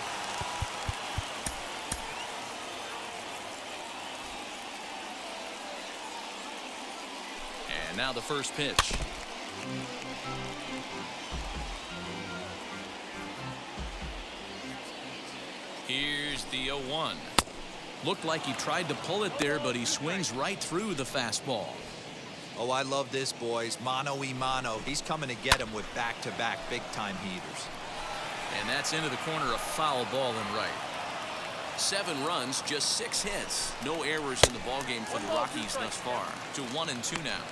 S1: And now the first pitch. Here's the 0-1. Looked like he tried to pull it there, but he swings right through the fastball.
S3: Oh, I love this, boys. Mano-y-mano. He's coming to get him with back-to-back big-time heaters.
S1: And that's into the corner, a foul ball in right. 7 runs, just 6 hits. No errors in the ballgame for the Rockies thus far. To 1-2 now.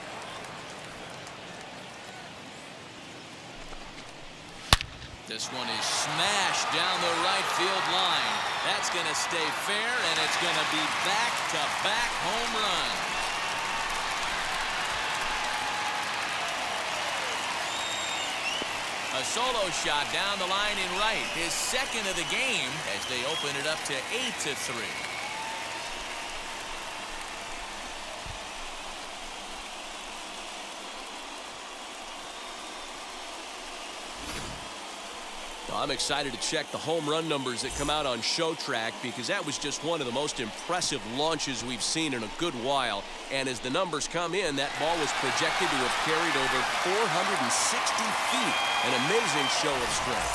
S1: This one is smashed down the right field line. That's going to stay fair, and it's going to be back-to-back home runs. A solo shot down the line in right, his second of the game as they open it up to 8-3.
S9: I'm excited to check the home run numbers that come out on ShowTrack because that was just one of the most impressive launches we've seen in a good while. And as the numbers come in, that ball was projected to have carried over 460 feet. An amazing show of strength.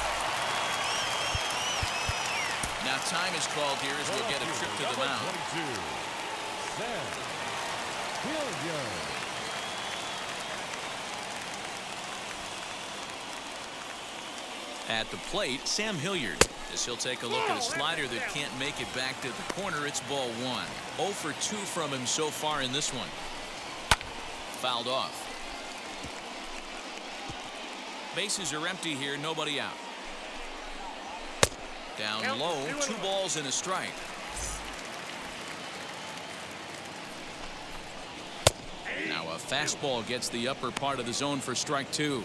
S1: Now time is called here as we'll get a trip to the mound. At the plate, Sam Hilliard, as he'll take a look at a slider that can't make it back to the corner. It's ball 1. 0 for 2 from him so far in this one. Fouled off. Bases are empty here, nobody out. Down low, 2 balls and a strike. Now a fastball gets the upper part of the zone for strike 2.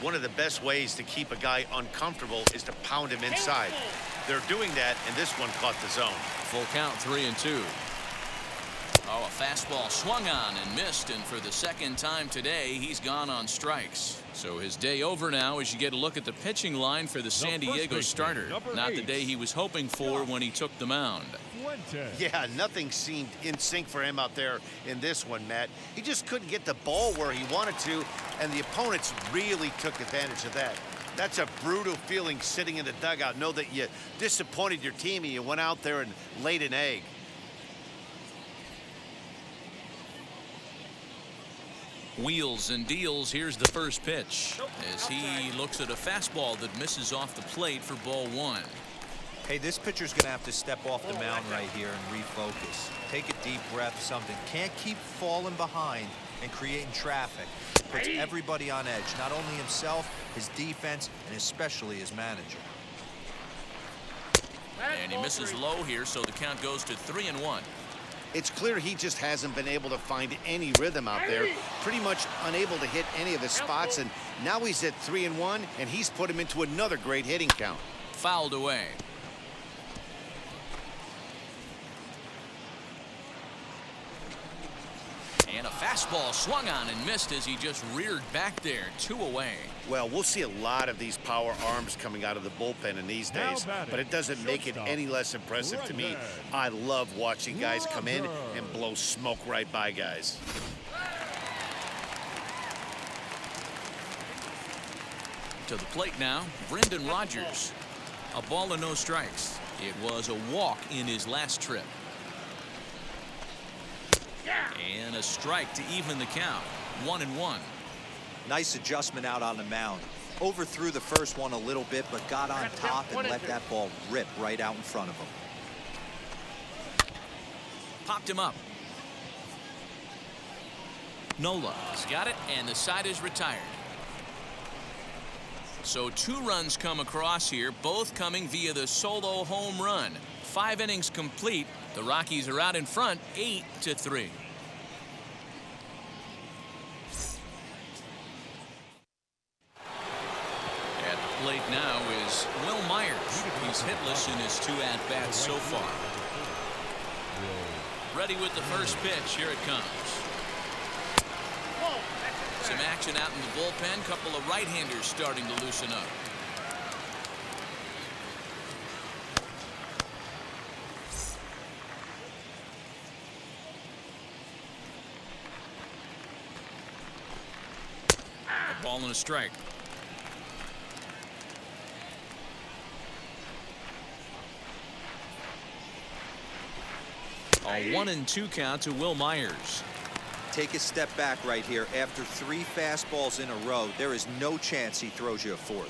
S4: One of the best ways to keep a guy uncomfortable is to pound him inside. They're doing that, and this one caught the zone.
S1: Full count, 3-2. Oh, a fastball swung on and missed, and for the second time today, he's gone on strikes. So his day over now as you get a look at the pitching line for the San Diego starter. Not the day he was hoping for when he took the mound.
S4: Yeah, nothing seemed in sync for him out there in this one, Matt. He just couldn't get the ball where he wanted to, and the opponents really took advantage of that. That's a brutal feeling sitting in the dugout. Know that you disappointed your team and you went out there and laid an egg.
S1: Wheels and deals. Here's the first pitch as he looks at a fastball that misses off the plate for ball 1.
S3: Hey, this pitcher's going to have to step off the mound right here and refocus. Take a deep breath, something. Can't keep falling behind and creating traffic. Puts everybody on edge, not only himself, his defense, and especially his manager.
S1: And he misses low here, so the count goes to 3-1.
S4: It's clear he just hasn't been able to find any rhythm out there. Pretty much unable to hit any of his spots, and now he's at 3-1, and he's put him into another great hitting count.
S1: Fouled away. And a fastball swung on and missed as he just reared back there. 2 away.
S4: Well, we'll see a lot of these power arms coming out of the bullpen in these days, but it doesn't make it any less impressive to me. I love watching guys come in and blow smoke right by guys.
S1: To the plate now, Brendan Rodgers. A ball and no strikes. It was a walk in his last trip. And a strike to even the count. 1-1.
S2: Nice adjustment out on the mound. Overthrew the first one a little bit, but got on top and let that ball rip right out in front of him.
S1: Popped him up. Nola's got it, and the side is retired. So 2 runs come across here, both coming via the solo home run. 5 innings complete. The Rockies are out in front, 8-3. At the plate now is Will Myers. He's hitless in his 2 at-bats so far. Ready with the first pitch. Here it comes. Some action out in the bullpen. Couple of right-handers starting to loosen up. Ball and a strike. A 1-2 count to Will Myers.
S2: Take a step back right here. After 3 fastballs in a row, there is no chance he throws you a 4th.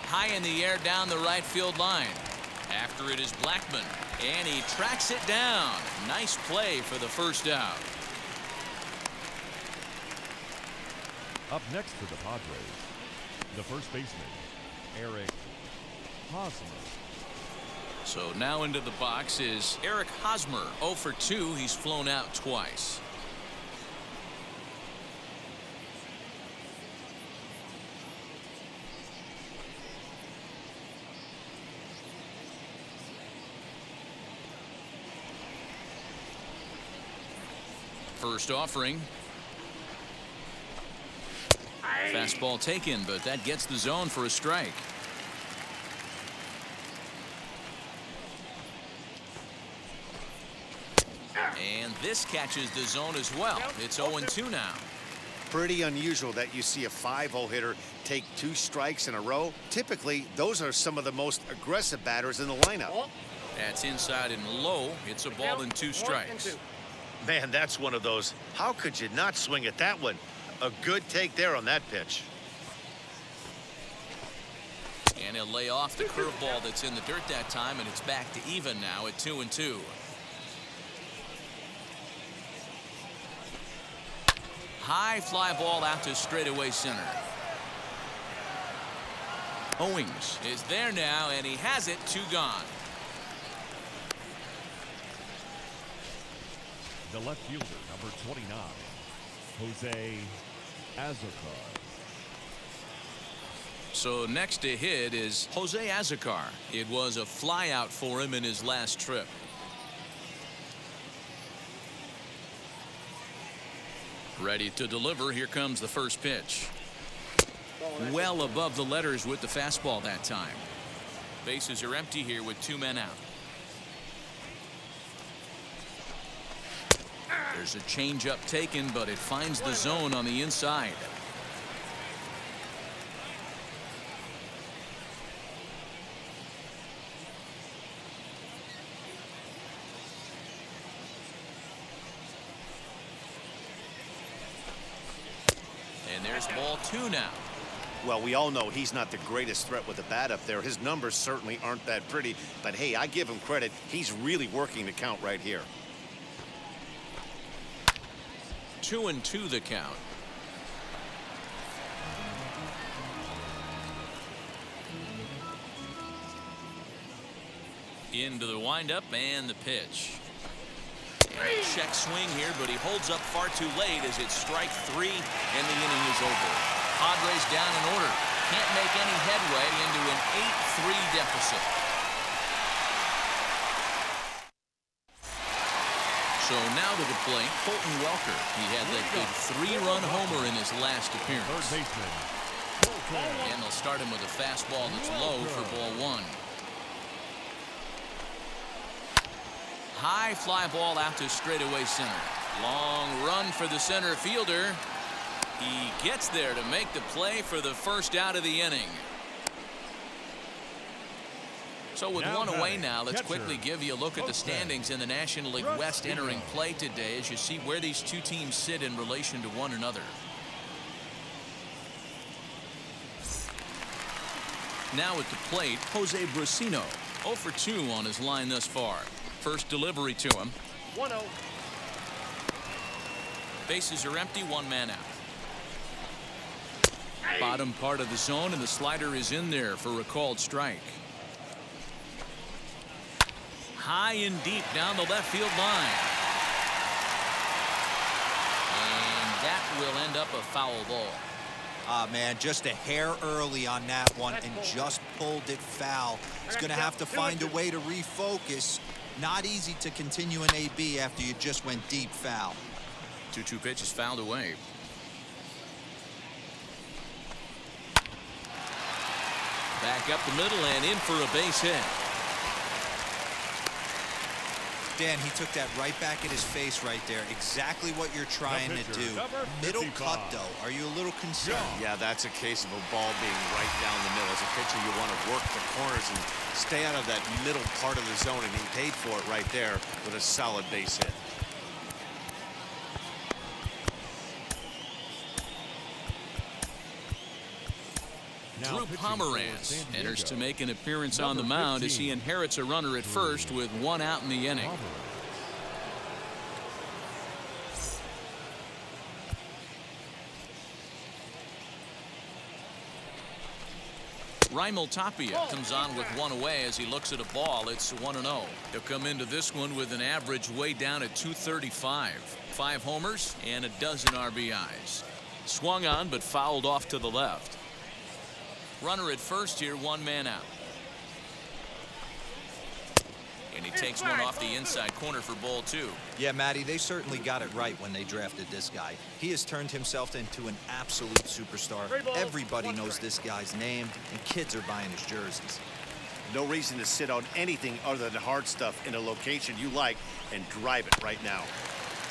S1: High in the air down the right field line. After it is Blackman, and he tracks it down. Nice play for the first out.
S5: Up next for the Padres, the first baseman, Eric Hosmer.
S1: So now into the box is Eric Hosmer. 0 for 2. He's flown out twice. First offering. Fastball taken, but that gets the zone for a strike. And this catches the zone as well. It's 0-2 now.
S4: Pretty unusual that you see a 5-0 hitter take 2 strikes in a row. Typically, those are some of the most aggressive batters in the lineup.
S1: That's inside and low. It's a ball and 2 strikes.
S4: Man, that's one of those. How could you not swing at that one? A good take there on that pitch.
S1: And he'll lay off the curveball that's in the dirt that time, and it's back to even now at 2-2. High fly ball out to straightaway center. Owings is there now, and he has it. 2 gone.
S5: The left fielder, number 29, Jose Azocar.
S1: So next to hit is Jose Azocar. It was a flyout for him in his last trip. Ready to deliver. Here comes the first pitch. Well above the letters with the fastball that time. Bases are empty here with 2 men out. There's a changeup taken, but it finds the zone on the inside. And there's ball 2 now.
S4: Well, we all know he's not the greatest threat with the bat up there. His numbers certainly aren't that pretty. But, hey, I give him credit. He's really working the count right here.
S1: 2-2 the count. Into the windup and the pitch. Check swing here, but he holds up far too late as it's strike 3 and the inning is over. Padres down in order. Can't make any headway into an 8-3 deficit. So now to the plate, Colton Welker. He had that big 3-run homer in his last appearance.
S5: Third baseman,
S1: And they'll start him with a fastball that's low for ball 1. High fly ball out to straightaway center. Long run for the center fielder. He gets there to make the play for the first out of the inning. So with
S5: Now
S1: 1 away
S5: batting,
S1: now, let's
S5: catcher,
S1: quickly give you a look at the standings in the National League West entering play today as you see where these 2 teams sit in relation to one another. Now at the plate, Jose Brusino. 0 for 2 on his line thus far. First delivery to him.
S7: 1-0.
S1: Bases are empty, 1 man out. Bottom part of the zone, and the slider is in there for a called strike. High and deep down the left field line. And that will end up a foul ball.
S3: Ah, man, just a hair early on that one and just pulled it foul. He's going to have to find a way to refocus. Not easy to continue an AB after you just went deep foul.
S1: 2-2 pitch is fouled away. Back up the middle and in for a base hit.
S3: Dan, he took that right back at his face right there. Exactly what you're trying to do. Middle cut, though. Are you a little concerned?
S4: Yeah, that's a case of a ball being right down the middle. As a pitcher, you want to work the corners and stay out of that middle part of the zone, and he paid for it right there with a solid base hit.
S1: Drew Pomeranz enters to make an appearance on the mound as he inherits a runner at first with one out in the inning. Raimel Tapia comes on with one away as he looks at a ball. It's 1-0. He'll come into this one with an average way down at 235. 5 homers and a dozen RBIs. Swung on but fouled off to the left. Runner at first here, 1 man out. And he takes one off the inside corner for ball 2.
S3: Yeah, Matty, they certainly got it right when they drafted this guy. He has turned himself into an absolute superstar. Everybody knows this guy's name, and kids are buying his jerseys.
S4: No reason to sit on anything other than hard stuff in a location you like and drive it right now.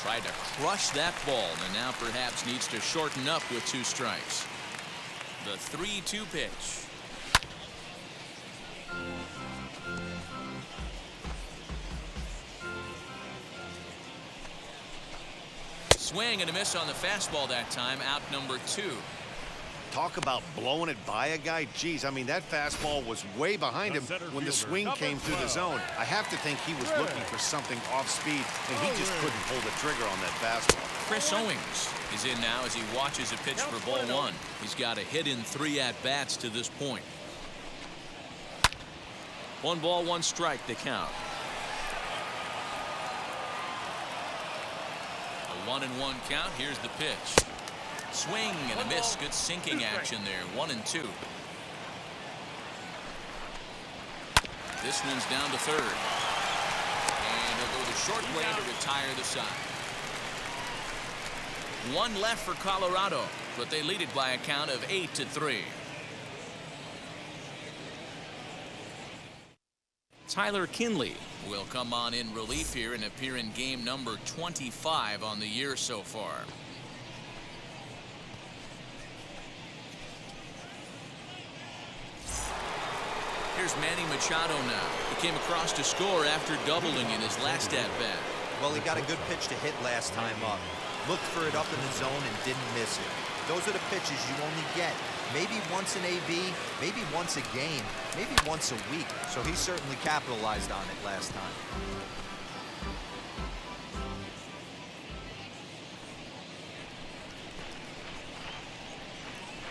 S1: Tried to crush that ball and now perhaps needs to shorten up with 2 strikes. The 3-2 pitch. Swing and a miss on the fastball that time. Out number 2.
S4: Talk about blowing it by a guy. Geez, I mean, that fastball was way behind him when the swing came through the zone. I have to think he was looking for something off speed, and he just couldn't pull the trigger on that fastball.
S1: Chris Owings is in now as he watches a pitch for ball 1. He's got a hit in 3 at-bats to this point. 1 ball, 1 strike to count. A 1-1 count. Here's the pitch. Swing and a miss. Good sinking action there. 1-2. This one's down to third. And he'll go the short way to retire the side. 1 left for Colorado, but they lead it by a count of 8-3. Tyler Kinley will come on in relief here and appear in game number 25 on the year so far. Here's Manny Machado now. He came across to score after doubling in his last at-bat.
S2: Well, he got a good pitch to hit last time up. Looked for it up in the zone and didn't miss it. Those are the pitches you only get. Maybe once an AB, maybe once a game, maybe once a week. So he certainly capitalized on it last time.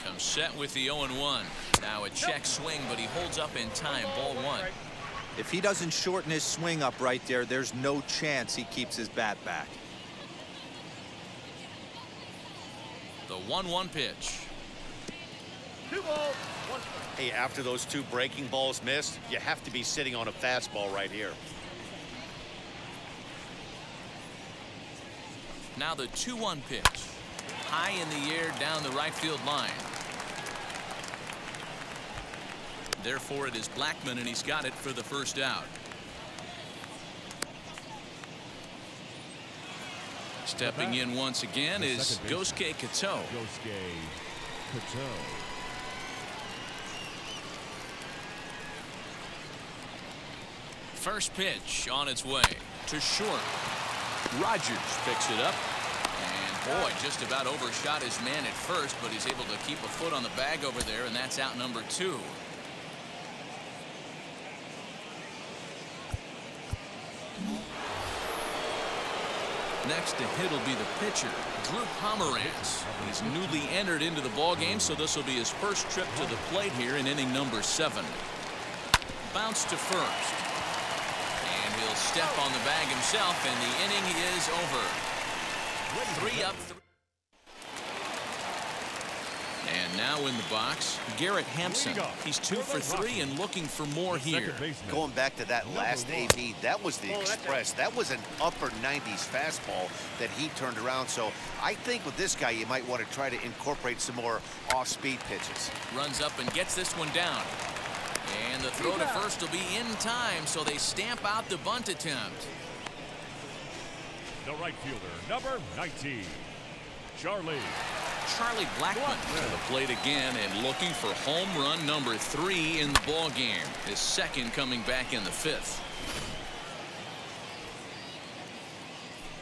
S1: Comes set with the 0-1. Now a check swing, but he holds up in time. Ball 1.
S2: If he doesn't shorten his swing up right there, there's no chance he keeps his bat back.
S1: The 1-1 pitch.
S7: 2 balls, 1 strike.
S4: Hey, after those 2 breaking balls missed, you have to be sitting on a fastball right here.
S1: Now the 2-1 pitch. High in the air down the right field line. Therefore, it is Blackman, and he's got it for the first out. Stepping in once again is Gosuke Katoh. First pitch on its way to short. Rogers picks it up. And boy, just about overshot his man at first, but he's able to keep a foot on the bag over there, and that's out number 2. Next to hit will be the pitcher, Drew Pomeranz. He's newly entered into the ballgame, so this will be his first trip to the plate here in inning number 7. Bounce to first. And he'll step on the bag himself, and the inning is over. 3 up. And now in the box, Garrett Hampson. He's 2 for 3 and looking for more here.
S4: Going back to that last AB, that was the express. That was an upper 90s fastball that he turned around. So I think with this guy, you might want to try to incorporate some more off-speed pitches.
S1: Runs up and gets this one down. And the throw to first will be in time, so they stamp out the bunt attempt.
S5: The right fielder, number 19, Charlie
S1: Blackmon to the plate again and looking for home run number 3 in the ball game. His second coming back in the 5th.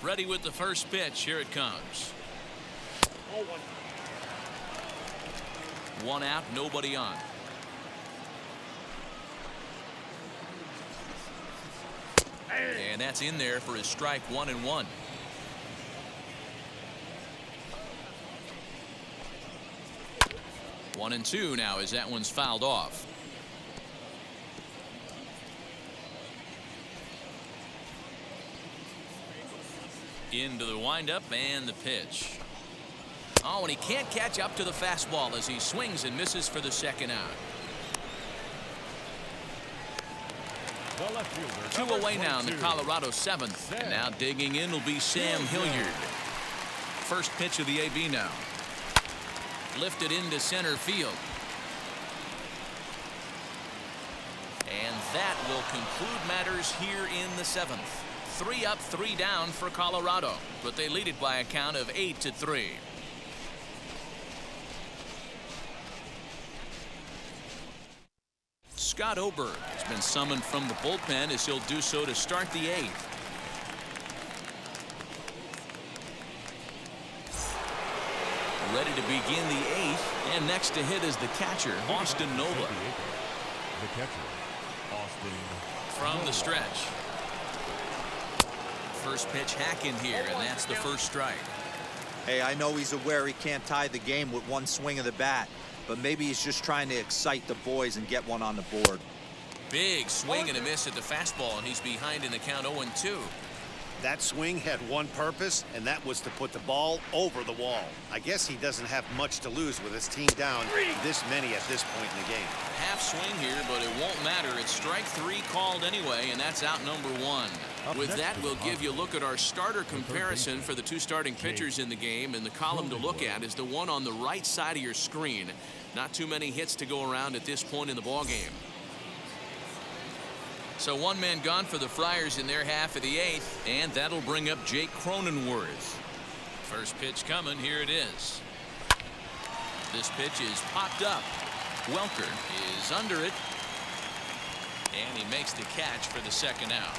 S1: Ready with the first pitch. Here it comes. 1 out, nobody on. And that's in there for his strike 1-1. One and two now as that one's fouled off. Into the windup and the pitch. Oh, and he can't catch up to the fastball as he swings and misses for the second out.
S5: The left fielder,
S1: 2 away now in the
S5: 22,
S1: Colorado 7th. And now digging in will be Sam Hilliard. First pitch of the AB now. Lifted into center field. And that will conclude matters here in the 7th. 3 up, 3 down for Colorado, but they lead it by a count of 8-3. Scott Oberg has been summoned from the bullpen as he'll do so to start the 8th. Ready to begin the 8th, and next to hit is the catcher, Austin Nola.
S5: The catcher, Austin.
S1: From the stretch. First pitch hack in here, and that's the first strike.
S3: Hey, I know he's aware he can't tie the game with one swing of the bat, but maybe he's just trying to excite the boys and get one on the board.
S1: Big swing and a miss at the fastball, and he's behind in the count 0-2.
S4: That swing had one purpose, and that was to put the ball over the wall. I guess he doesn't have much to lose with his team down this many at this point in the game.
S1: Half swing here, but it won't matter. It's strike 3 called anyway, and that's out number 1. With that, we'll give you a look at our starter comparison for the 2 starting pitchers in the game, and the column to look at is the one on the right side of your screen. Not too many hits to go around at this point in the ball game. So 1 man gone for the Friars in their half of the 8th, and that'll bring up Jake Cronenworth. First pitch coming. Here it is. This pitch is popped up. Welker is under it, and he makes the catch for the second out.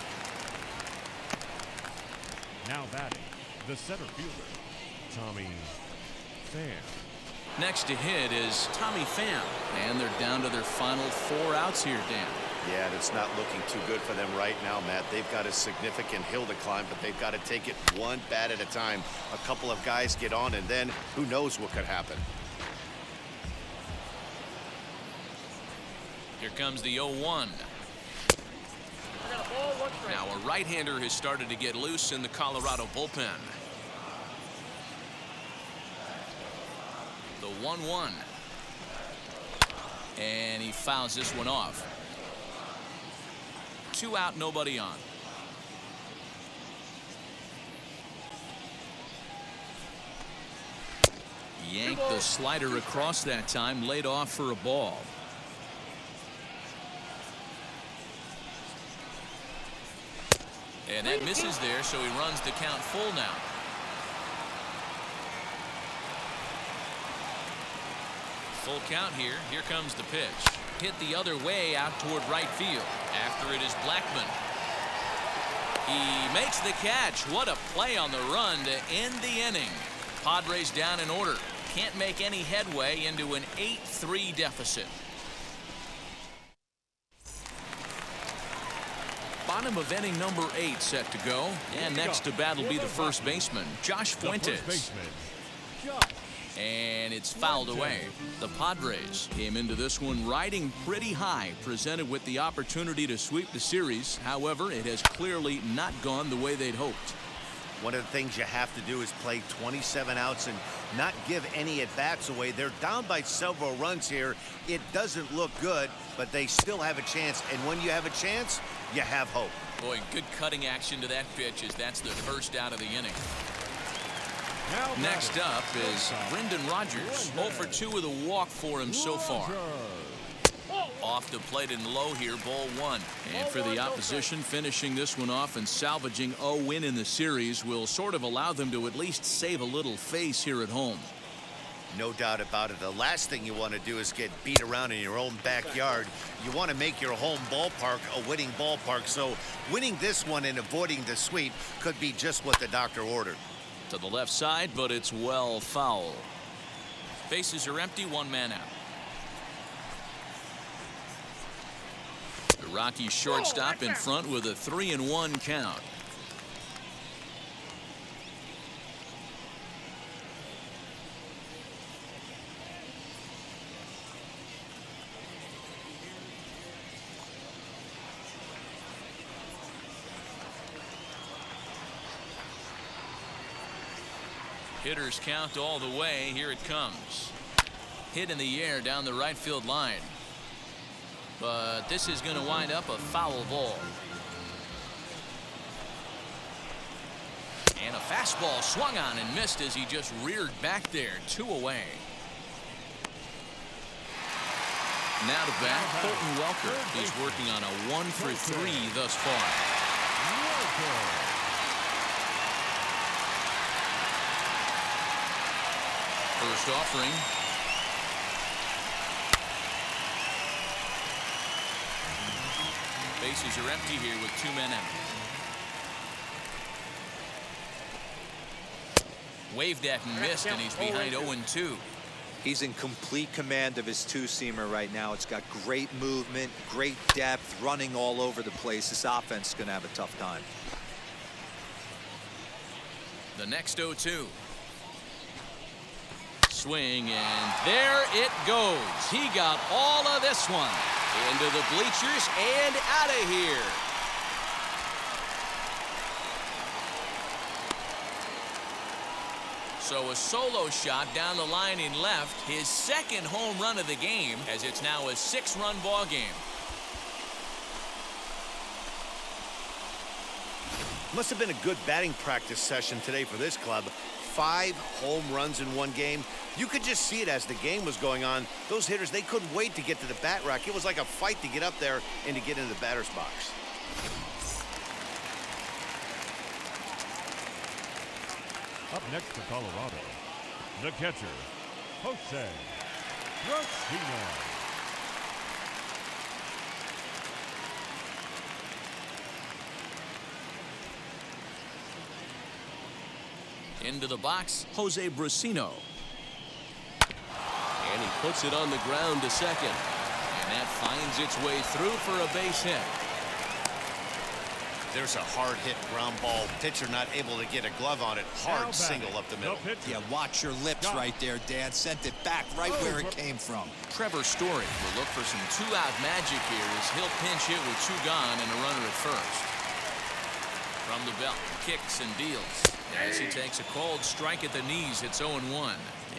S5: Now batting, the center fielder, Tommy Pham.
S1: Next to hit is Tommy Pham, and they're down to their final 4 outs here, Dan.
S4: Yeah, and it's not looking too good for them right now, Matt. They've got a significant hill to climb, but they've got to take it one bat at a time. A couple of guys get on, and then who knows what could happen.
S1: Here comes the 0-1. Now a right-hander has started to get loose in the Colorado bullpen. The 1-1. And he fouls this one off. 2 out, nobody on. Yanked the slider across that time, laid off for a ball. And that misses there, so he runs the count full now. Full count here. Here comes the pitch. Hit the other way out toward right field. After it is Blackmon. He makes the catch. What a play on the run to end the inning. Padres down in order. Can't make any headway into an 8-3 deficit. Bottom of inning number 8 set to go. And next to bat will be the first baseman, Josh Fuentes. And it's fouled away. The Padres came into this one riding pretty high, presented with the opportunity to sweep the series. However, it has clearly not gone the way they'd hoped.
S4: One of the things you have to do is play 27 outs and not give any at-bats away. They're down by several runs here. It doesn't look good, but they still have a chance. And when you have a chance, you have hope.
S1: Boy, good cutting action to that pitch as that's the first out of the inning. Next up is Brendan Rodgers. 0 for 2 with a walk for him so far. Off the plate and low here, ball one. And for the opposition, finishing this one off and salvaging a win in the series will sort of allow them to at least save a little face here at home.
S4: No doubt about it. The last thing you want to do is get beat around in your own backyard. You want to make your home ballpark a winning ballpark. So winning this one and avoiding the sweep could be just what the doctor ordered.
S1: To the left side, but it's well foul. Bases are empty, one man out. The Rockies shortstop in front with a 3-1 count. Hitters count all the way. Here it comes. Hit in the air down the right field line. But this is going to wind up a foul ball. And a fastball swung on and missed as he just reared back there. 2 away. Now to bat, Colton Welker. He's working on a 1 for 3 thus far. First offering. Bases are empty here with 2 men out. Waved at and missed, and he's behind 0-2.
S3: He's in complete command of his two-seamer right now. It's got great movement, great depth, running all over the place. This offense is going to have a tough time.
S1: The next 0-2. Swing, and there it goes. He got all of this one. Into the bleachers and out of here. So a solo shot down the line in left, his second home run of the game, as it's now a 6-run ball game.
S4: Must have been a good batting practice session today for this club. 5 home runs in one game. You could just see it as the game was going on. Those hitters, they couldn't wait to get to the bat rack. It was like a fight to get up there and to get into the batter's box.
S5: Up next for Colorado, the catcher, Jose Rosino.
S1: Into the box, Jose Brusino. And he puts it on the ground to second. And that finds its way through for a base hit.
S4: There's a hard hit ground ball. Pitcher not able to get a glove on it. Hard single up the middle.
S3: Yeah, watch your lips right there, Dan. Sent it back right where it came from.
S1: Trevor Story will look for some 2-out magic here as he'll pinch hit with 2 gone and a runner at first. From the belt, kicks and deals. As he takes a cold strike at the knees, it's 0-1.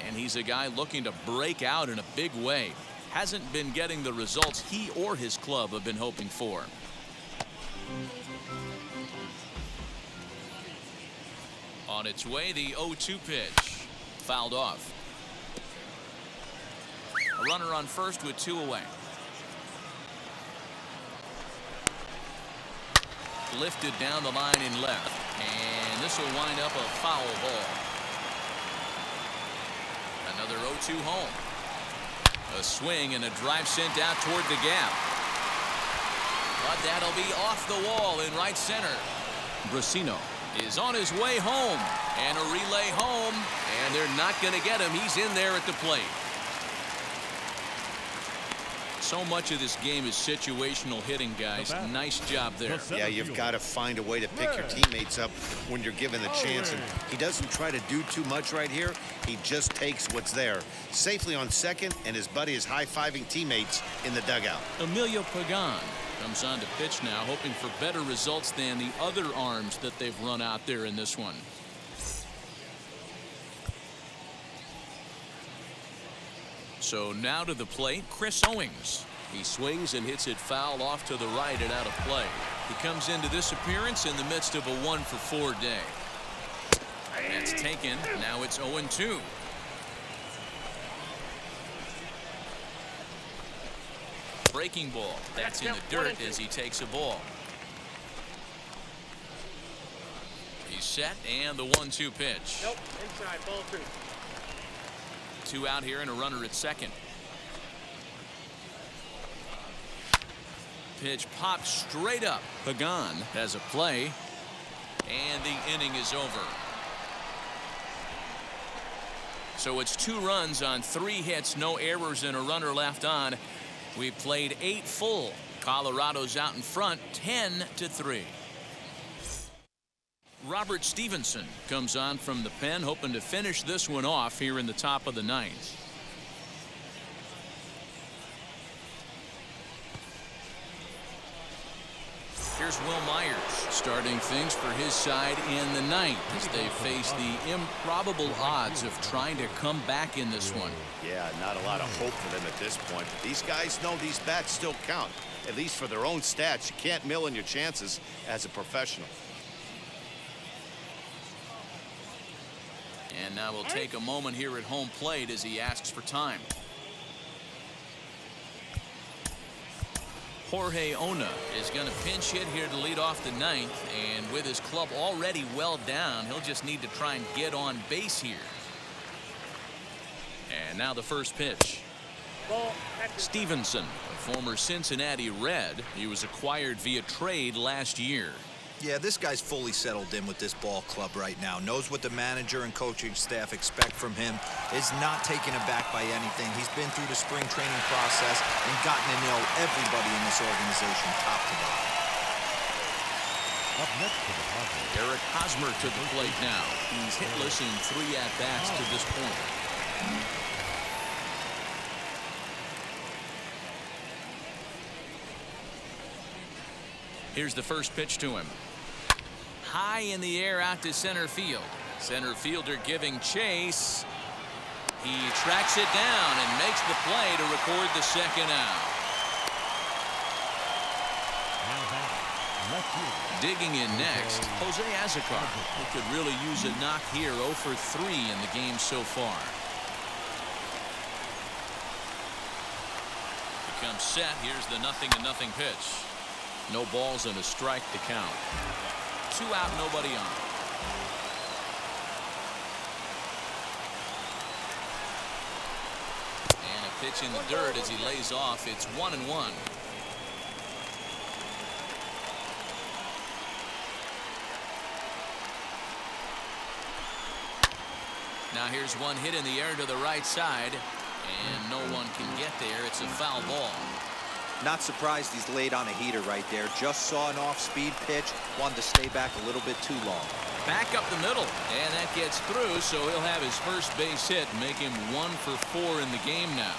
S1: And he's a guy looking to break out in a big way. Hasn't been getting the results he or his club have been hoping for. On its way, the 0-2 pitch. Fouled off. A runner on first with 2 away. Lifted down the line in left. And this will wind up a foul ball. Another 0-2 home. A swing and a drive sent out toward the gap. But that'll be off the wall in right center. Brusino is on his way home. And a relay home. And they're not going to get him. He's in there at the plate. So much of this game is situational hitting, guys. Nice job there.
S4: Yeah, you've got to find a way to pick your teammates up when you're given the chance. And he doesn't try to do too much right here. He just takes what's there. Safely on second, and his buddy is high-fiving teammates in the dugout.
S1: Emilio Pagan comes on to pitch now, hoping for better results than the other arms that they've run out there in this one. So now to the plate, Chris Owings. He swings and hits it foul off to the right and out of play. He comes into this appearance in the midst of a 1-for-4 day. That's taken. Now it's 0-2. breaking ball. That's in the dirt as he takes a ball. He's set, and the 1-2 pitch.
S7: Nope, inside, ball 2.
S1: 2 out here and a runner at second. Pitch popped straight up. Pagan has a play, and the inning is over. So it's 2 runs on 3 hits, no errors, and a runner left on. We've played 8 full. Colorado's out in front, 10-3. Robert Stevenson comes on from the pen, hoping to finish this one off here in the top of the 9th. Here's Will Myers starting things for his side in the 9th as they face the improbable odds of trying to come back in this one.
S4: Yeah, not a lot of hope for them at this point. But these guys know these bats still count, at least for their own stats. You can't mill in your chances as a professional.
S1: And now we'll take a moment here at home plate as he asks for time. Jorge Ona is going to pinch hit here to lead off the 9th, and with his club already well down, he'll just need to try and get on base here. And now the first pitch. Stevenson, a former Cincinnati Red. He was acquired via trade last year.
S3: Yeah, this guy's fully settled in with this ball club right now. Knows what the manager and coaching staff expect from him. Is not taken aback by anything. He's been through the spring training process and gotten to know everybody in this organization top to bottom.
S5: Up next to the Padres,
S1: Eric Hosmer to the plate now. He's hitless in 3 at-bats to this point. Here's the first pitch to him. High in the air out to center field. Center fielder giving chase. He tracks it down and makes the play to record the second out.
S5: now batting, left fielder.
S1: Digging in next, Jose Azocar. He could really use a knock here. 0 for 3 in the game so far. Becomes set. Here's the 0-0 pitch. No balls and a strike to count. 2 out, nobody on. And a pitch in the dirt as he lays off. It's 1-1. Now here's one hit in the air to the right side, and no one can get there. It's a foul ball.
S2: Not surprised he's laid on a heater right there. Just saw an off-speed pitch. Wanted to stay back a little bit too long.
S1: Back up the middle, and that gets through, so he'll have his first base hit, make him 1 for 4 in the game now.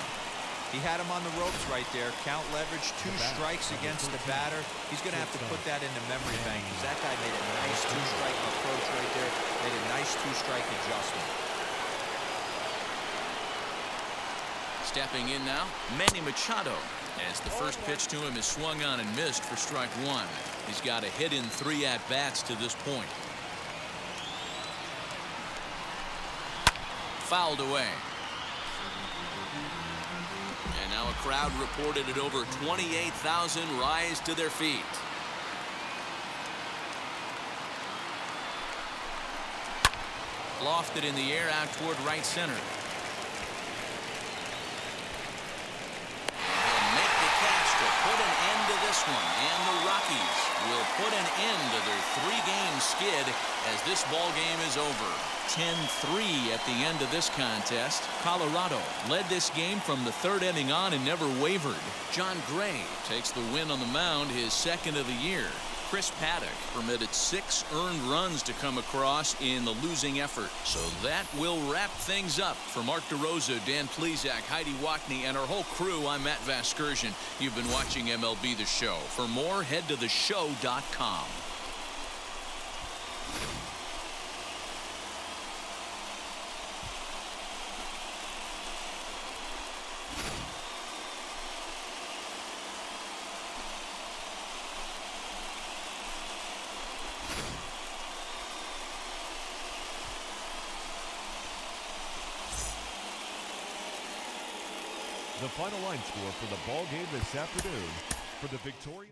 S3: He had him on the ropes right there. Count leverage, 2 strikes against the batter. He's going to have to put that in the memory bank because that guy made a nice 2-strike approach right there. Made a nice 2-strike adjustment.
S1: Stepping in now, Manny Machado. As the first pitch to him is swung on and missed for strike 1. He's got a hit in 3 at-bats to this point. Fouled away. And now a crowd reported at over 28,000 rise to their feet. Lofted in the air out toward right center. Put an end to this one, and the Rockies will put an end to their 3-game skid as this ball game is over. 10-3 at the end of this contest. Colorado led this game from the 3rd inning on and never wavered. John Gray takes the win on the mound, his 2nd of the year. Chris Paddock permitted 6 earned runs to come across in the losing effort. So that will wrap things up. For Mark DeRosa, Dan Plesac, Heidi Wackney, and our whole crew, I'm Matt Vasgersian. You've been watching MLB The Show. For more, head to theshow.com.
S5: The final line score for the ball game this afternoon for the Victoria.